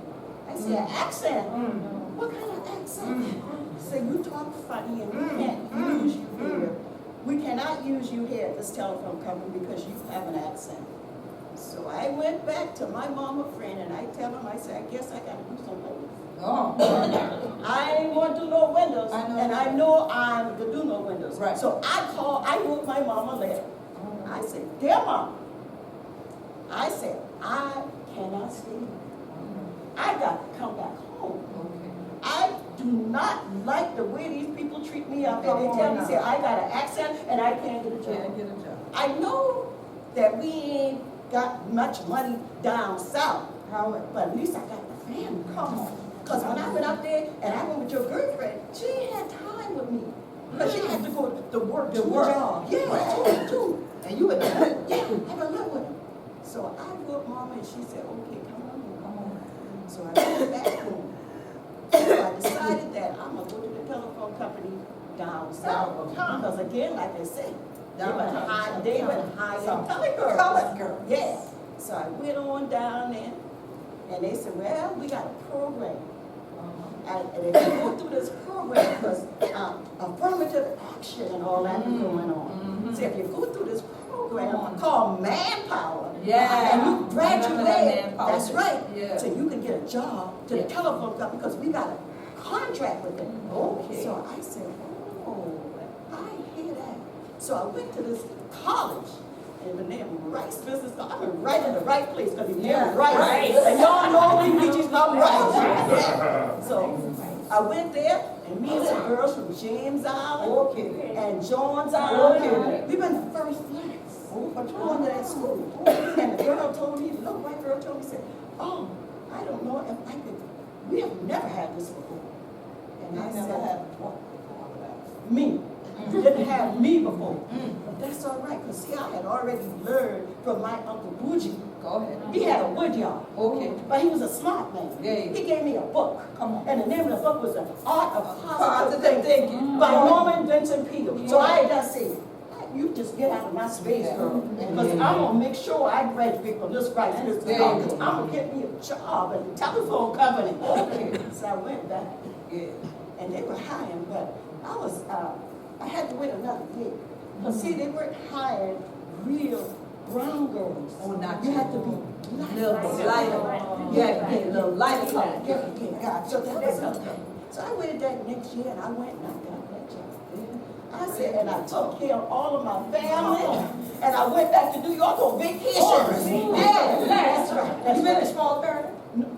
I said, an accent? What kind of accent? So you talk funny and we can't use you here. We cannot use you here at this telephone company because you have an accent. So I went back to my mama friend and I tell him, I said, I guess I gotta do some windows. Oh. I ain't gonna do no windows, I know and that. I know I'm gonna do no windows. Right. So I wrote my mama a letter. I said, dear mom, I said, I cannot stay here. I got to come back home. I do not like the way these people treat me up there. They tell me, say, I got an accent and I can't get a job. Can't get a job. I know that we ain't got much money down south, but at least I got the family. Come on. Because when I went up there and I went with your girlfriend, she ain't had time with me. Because she had to go to work, job. Yeah, two. And you were there? Yeah, I don't live with him. So I wrote mama and she said, okay, come on. So I went back home. So I decided that I'm going to go to the telephone company down south. Because again, like I said, they were hiring colored girls. Yeah. So I went on down there and they said, well, we got a program. And if you go through this program, because affirmative action and all that is going on. So if you go through this program called Manpower, Yeah. and you graduate, Manpower. that's right, Yeah. so you can get a job to the telephone company because we got a contract with them. Okay. So I said, oh, I hear that. So I went to this college. And the name Rice Business, I'm right in the right place because the name Rice. And y'all know we Geechees love Rice. Yeah. So I went there and me and some girls from James Island and Jones Island. We've been first class. But going to that school. And the girl told me, the little white girl told me, said, oh, I don't know if I could, we have never had this before. And I said, me. Didn't have me before. But that's all right, because see, I had already learned from my Uncle Bougie. Go ahead. He had a wood yard. Okay. But he was a smart man. Yeah. He gave me a book. Come on. And the name of the book was The Art of Positive Positive Thinking Thinking. by Norman Vincent Peale. So I just said, you just get out of my space, girl. Because I'm going to make sure I graduate from this Rice Business College. I'm going to get me a job at the telephone company. So I went back. Yeah. And they were hiring, but I had to wait another year. Because see, they weren't hiring real brown girls. Oh, not you you. had to be Little lighter. You had to be a little lighter color. God. So that was okay. So I waited that next year and I went and I got that job. I said, and I took care of all of my family. And I went back to New York on vacation. Yeah, that's right. That's You been right. a small bird?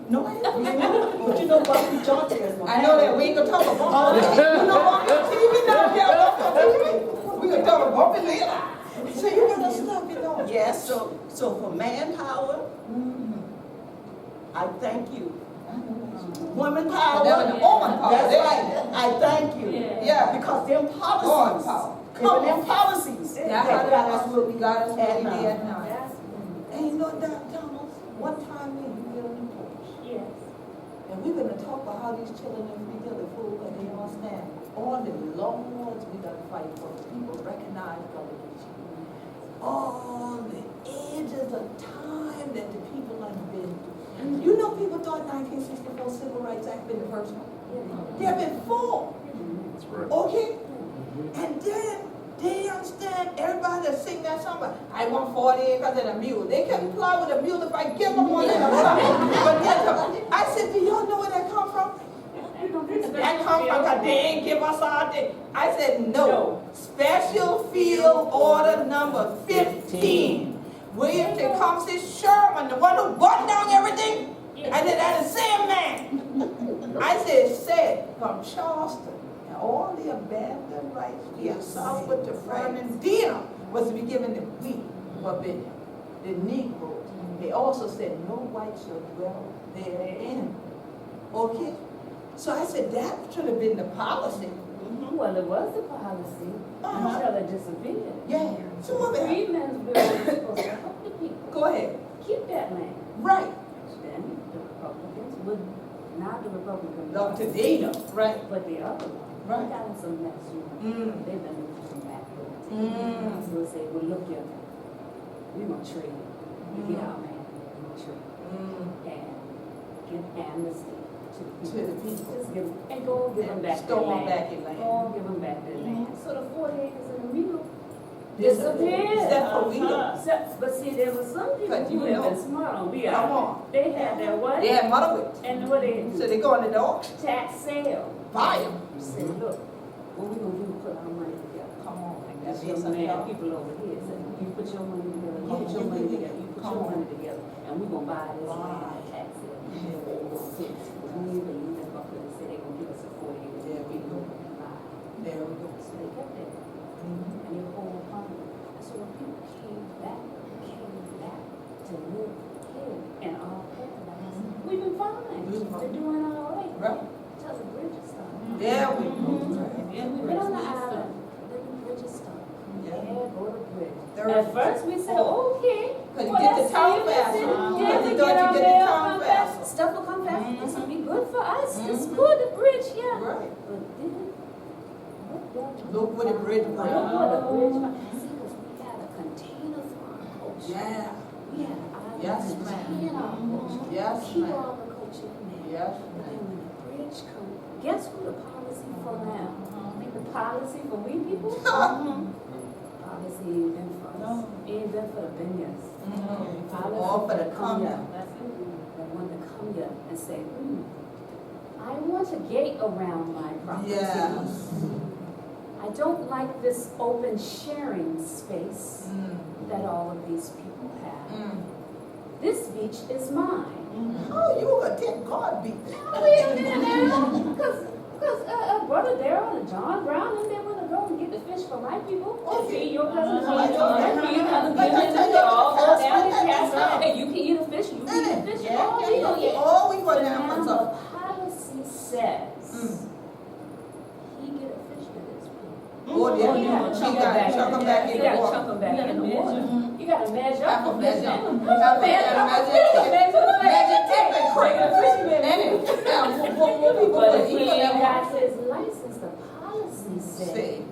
No, I didn't. But you know Bucky Johnson is my I know that we ain't gonna talk about it. You know what? TV now, yeah, we gonna talk about it later. So you got the stuff, you know. Yes, so for Manpower, I thank you. Women power. That was the woman power. That's right. I thank you. Yeah. Because them Woman policies. power. Come them policies. That's how got us where we got us where we And, did now. And you know, Donald, one time me and you get on the porch. Yes. And we're gonna talk about how these children in free the food and they understand all the laws we gotta fight for. People recognize Gullah Geechee. All the ages of time that the people have been. You know, people thought 1964 Civil Rights Act been the first one. There have been 4. That's right. Okay? And then they understand everybody that sing that song, but I want 40 acres and a mule. They can fly with a mule if I give them one and a something. But I said, do y'all know where that come from? That come from because they ain't give us our thing. I said, no. Special Field Order number 15. William Tecumseh Sherman, the one who buttoned down everything. I said, that is the same man. I said, from Charleston, and all the abandoned rights fields south with the Fernandina was to be given to we forbidden, the Negroes. They also said, no white shall dwell therein. Okay? So I said, that should have been the policy. Well, it was a policy until it disappeared. Yeah. So what happened? Freeman's bill was supposed to help the people. Go ahead. Keep that land. Right. Then the Republicans would, not the Republicans. Love to date them. Right. But the other one, Right. they got in some mess, you know. They've been looking for some backdoor. Mm. So they say, well, look here, we gonna trade. We get our man, we gonna trade. And give amnesty to the people. Just give them, and go give them back their land. Back in land. Go give them back their land. So the 40 acres in the middle Disappeared. disappeared. Except for we. But see, there was some people But you who have know. been smart on we Come are. on. They had their what? They had mother with. And what they So do? they go in the door, Tax sale. buy them. Say, look, what we gonna do is put our money together. Come on. That's your man, people over here say, you put your money together, you put your money together, you put your money together, and we gonna buy this land at tax sale. We ain't believe that Buffalo said they gonna give us a 40 acres. There we go. Buy. There we go. So they kept it. And they hold upon it. So when people came back to live here in our paradise, we've been fine. We're doing all right. Right. Till the bridges start. There we go. We've been on the island, then the bridges start. Yeah. Yeah, go to bridge. There At is- first we said, okay. Cause you well, get the let's town see if it's faster. in- Cause Yeah, you we thought get you our get the mail, town come faster. back, stuff will come fast. It's gonna be good for us. It's good, the bridge, yeah. Right. But then, Look where the bridge Look went. where the bridge went. See, 'cause we had a container for our culture. Yeah. We had an island Yes, to ma'am. contain our culture. Yes, Keep ma'am. all the culture in there. Yes, But then ma'am. when the bridge come, guess who the policy for now? The policy for we people? Policy ain't been for us. Ain't been for the vineyards. Policy All for the come here. come. They want to come here and say, I want a gate around my property. Yes. I don't like this open sharing space that all of these people have. This beach is mine. Oh, you were gonna take God beat. Wait a minute, because Brother Darrell and John Brown and they want to go and get the fish for my people. And feed your cousin, feed your cousin, feed your cousin, feed your all go down and cast and you can eat a fish, you can eat a fish. Oh, we go, yeah. Oh, we But go down now for the some. policy says he get a fish with his people. Oh, Oh, yeah. yeah, Chunk them back in You the gotta water. chunk them back in the water. You gotta measure up. Have a measure. Measure up. Have a measure. Measure tape and crank. Take a fish with And it. it, now, what people But put if he eat ain't them got his license, the policy said, Say,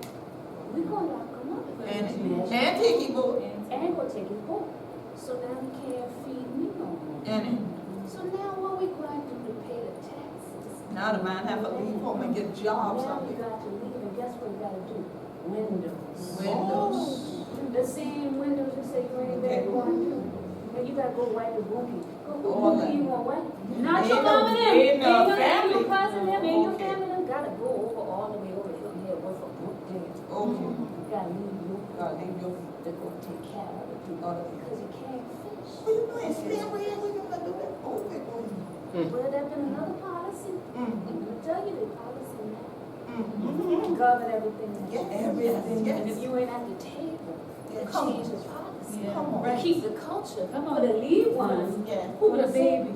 we gonna lock him up if he and measure. Tiki boy. And go take his boat. So now he can't feed me no more. And So now what we going to do to pay the taxes? now the man have to leave home and get a job Now we somewhere. got to leave, and guess what we gotta do? Windows. Windows. The same windows you say you ain't been going to. And you gotta go wipe the bookie. All Who that. you want wipe? Not Ain't your no- mom and them. ain't no Ain't family. your cousin them, ain't your Okay. family them. Gotta go over all the way over here, work for book there. Okay. You gotta leave your Gotta leave your- to go take care of the people. Other people. Because you can't fish. Well, you know, it's still where we gonna do that. Okay, Well, there's been another policy. I'm gonna tell you the policy now. Mm-hmm. Govern everything. Yes, everything, And if yes. you ain't at the table, Yeah, change the policy. Come on. But keep the culture. For the lead ones, Yeah. who the baby.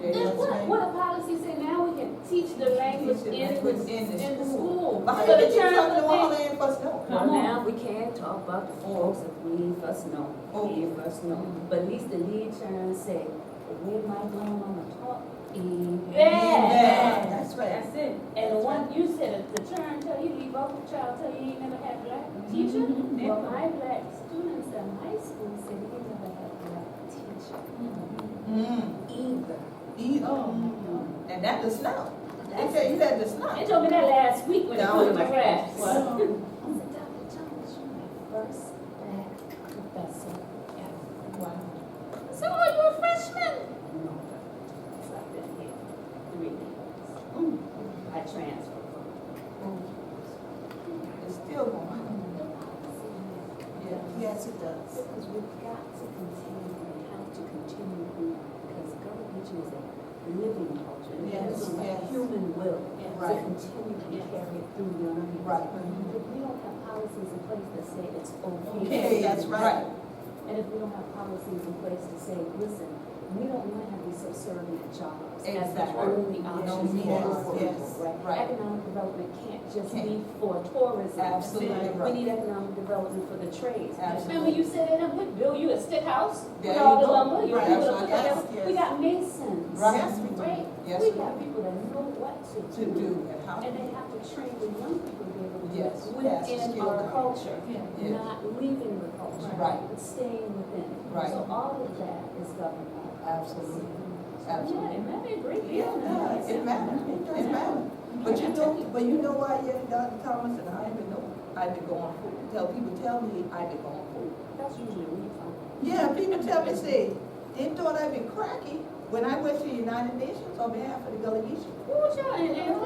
That's right. What a policy say now we can teach the language Teach the in language the school. But how So you the get you terms talking of to all things- in first know? Well, now we can't talk about the folks if we ain't first know. Oh. We ain't first know. But at least the lead terms say, where my grandmama taught, Yeah, that's right. That's it. And the one you said, the term tell you leave off the child, tell you ain't never had black teacher. Well, my black students in high school said he never had black teacher. Either. And that the snow. They tell you that the snow. They told me that last week when they No, put in my it's class. right. I said, Dr. Jones, you're my first black professor ever. Wow. So are you a freshman? No. So I've been here 3 years. I transferred from. It's still going on. Yeah. Yes, it does. Because we've got to continue, we have to continue because Gullah Geechee is a living culture. Yes, It's a yes. human will Right. to continue to carry it through, you know what I mean? Right. If we don't have policies in place that say it's okay. Okay, that's right. And if we don't have policies in place to say, listen, we don't want to have these subservient jobs as the Exactly. only option for Yes, our yes, people, right. Economic development can't just be for tourism. Absolutely We right. need economic development for the trades. Absolutely. Remember you said, and we build you a stick house with There all you the go. lumber, you Right. put a Yes, together. yes. We got masons. Right. Yes, we do. Right? Yes, We we got do. people that know what to To do and how. And they have to train the young people to be able to do Yes, it yes, within skill our development. culture, Yes. not leaving the culture, Right. but staying within. Right. So all of that is governed by. Absolutely. Yeah, Absolutely. it might be a great Yeah, deal. no, it matters, it matters. But you know why, yeah, Dr. Thomas, and I even know, I've been going food. People tell me I've been going food. That's usually a week time. Yeah, people tell me, say, they thought I'd been cracky when I went to the United Nations on behalf of the Gullah Geechee. What y'all in there?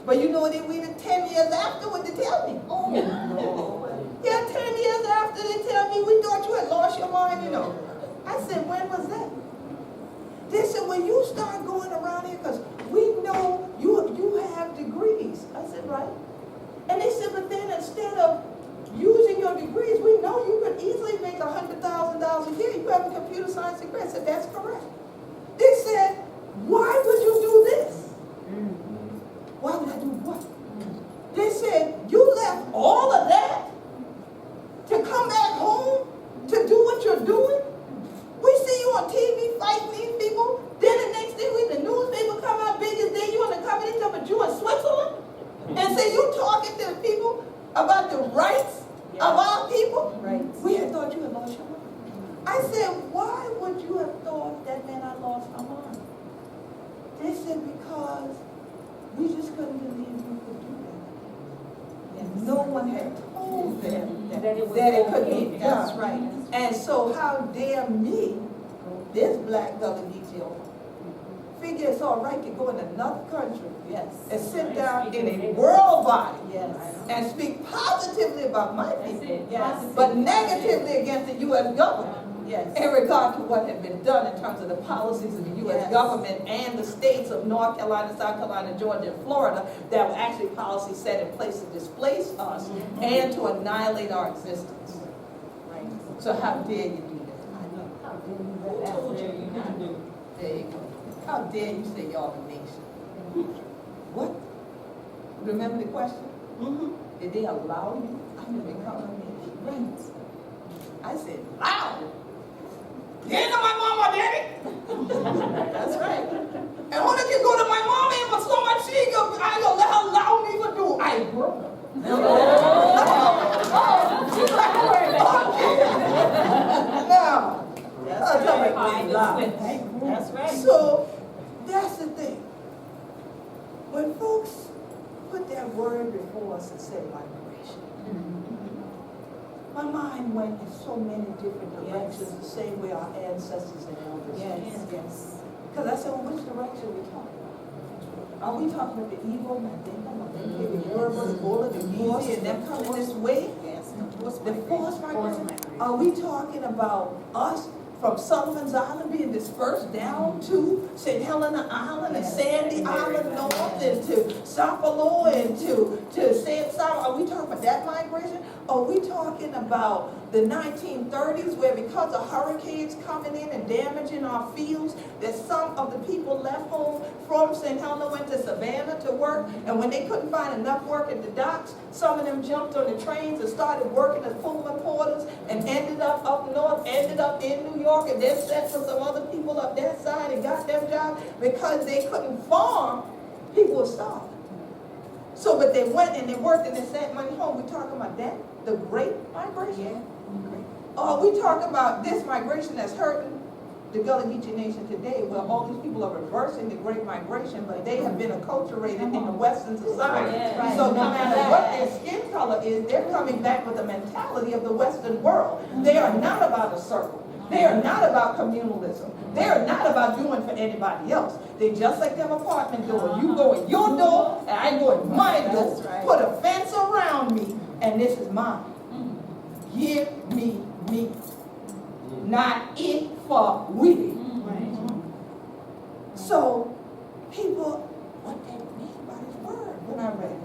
But you know, they waited 10 years afterward to tell me. Oh, no. Yeah, 10 years after they tell me, we thought you had lost your mind, you know. I said, when was that? They said, when you start going around here, because we know you have degrees. I said, right. And they said, but then instead of using your degrees, we know you could easily make $100,000 a year. You have a computer science degree. I said, that's correct. They said, why would you do this? Why would I do what? They said, you left all of that to come back home to do what you're doing? We see you on TV fighting these people. Then the next day, the newspaper come out big as day. You on the cover, they tell me you in Switzerland, and say you talking to the people about the rights of our people. Right. We had thought you had lost your mind. I said, why would you have thought that meant I lost my mind? They said because we just couldn't believe you could do that. And no one had told them that it could be done. That's right. And so how dare me, this black Gullah Geechee, figure it's all right to go in another country Yes. and sit down in a world body Yes. and speak positively about my people, Yes. but negatively against the U.S. government Yes. in regard to what had been done in terms of the policies of the U.S. Yes. government and the states of North Carolina, South Carolina, Georgia, and Florida that were actually policies set in place to displace us and to annihilate our existence. Right. So how dare you do that? How dare you Who let told that you you not do? There you go. How dare you say y'all the nation? What? Remember the question? Did they allow you to become a nation? Right. I said, loud. You ain't know my mama, daddy. That's right. And when did you go to my mama and for so much she go, I go let her allow me to do? I broke her. Now, That's right. right. That's right. so that's the thing. When folks put that word before us and said migration, my mind went in so many different directions, the same way our ancestors and elders did. Yes. Yes. Because I said, well, which direction are we talking about? Are we talking about the Igbo, Mandinka, the Yoruba, the Gullah, the Geechee, and them coming this way? Yes. The forced migration? Are we talking about us from Sullivan's Island being dispersed down to St. Helena Island and Sandy Island North and to Sapelo and to St. Simon? Are we talking about that migration? Are we talking about the 1930s where because of hurricanes coming in and damaging our fields, that some of the people left home from St. Helena went to Savannah to work, and when they couldn't find enough work at the docks, some of them jumped on the trains and started working as Pullman porters and ended up north, ended up in New York, and then sent for some other people up that side and got them jobs because they couldn't farm. People were starving. So, but they went and they worked and they sent money home. We talking about that? The Great Migration? Or are we talking about this migration that's hurting the Gullah Geechee Nation today, where all these people are reversing the Great Migration, but they have been acculturated in the Western society. Right. So no matter what their skin color is, they're coming back with the mentality of the Western world. They are not about a circle. They are not about communalism. They are not about doing for anybody else. They just like them apartment doors. You go in your door, and I go in my door. That's right. Put a fence around me, and this is mine. Give me me. Not it for we. So, people, what they mean by this word when I read it?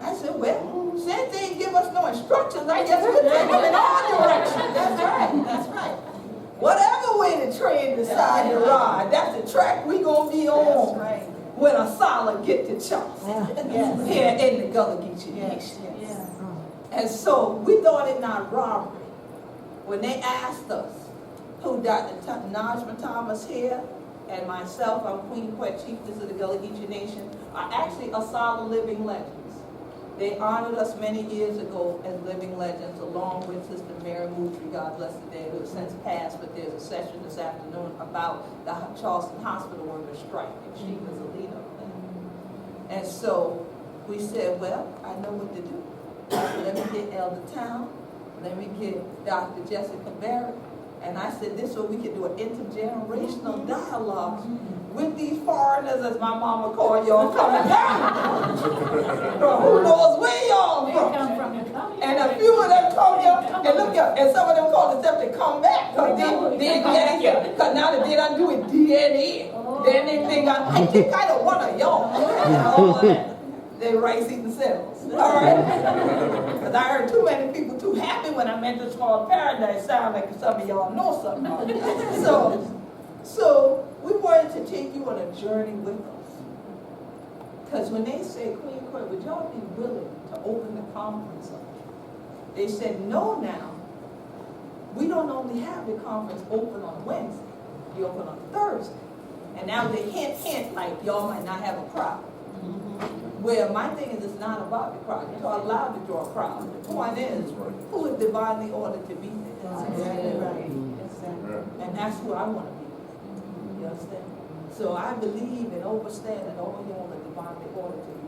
I said, well, since they ain't give us no instructions, I guess we'll take them in all directions. That's right. That's right. Whatever way the train decide to ride, that's the track we gonna be on. That's right. When ASALH get to Chieftess here in the Gullah Geechee Nation. And so we thought it not robbery when they asked us who Dr. Najmah Thomas here and myself, I'm Queen Quet, Chieftess of the Gullah Geechee Nation, are actually ASALH living legends. They honored us many years ago as living legends, along with Sister Mary Moutry, God bless the dead, who has since passed, but there's a session this afternoon about the Charleston hospital workers strike, and she was a leader of that. And so we said, well, I know what to do. Let me get Elder Towne, let me get Dr. Jessica Barrett, and I said, this way we can do an intergenerational dialogue with these foreigners, as my mama called y'all, coming down. Who knows where y'all from? And a few of them come here, and look here, and some of them call themselves to come back, because because now that they done do it DNA, then they think I think I don't want of y'all. They raising themselves, all right? Because I heard too many people too happy when I mentioned small paradise. Sound like some of y'all know something. So we wanted to take you on a journey with us. Because when they say, Queen Quet, would y'all be willing to open the conference up? They said, no now. We don't only have the conference open on Wednesday. We open on Thursday. And now they hint, like y'all might not have a crowd. Well, my thing is, it's not about the crowd. You're not allowed to draw a crowd. The point is, who is divinely ordered to be there? Exactly right. And that's who I want to be. You understand? So I believe and understand that all y'all are divinely ordered to be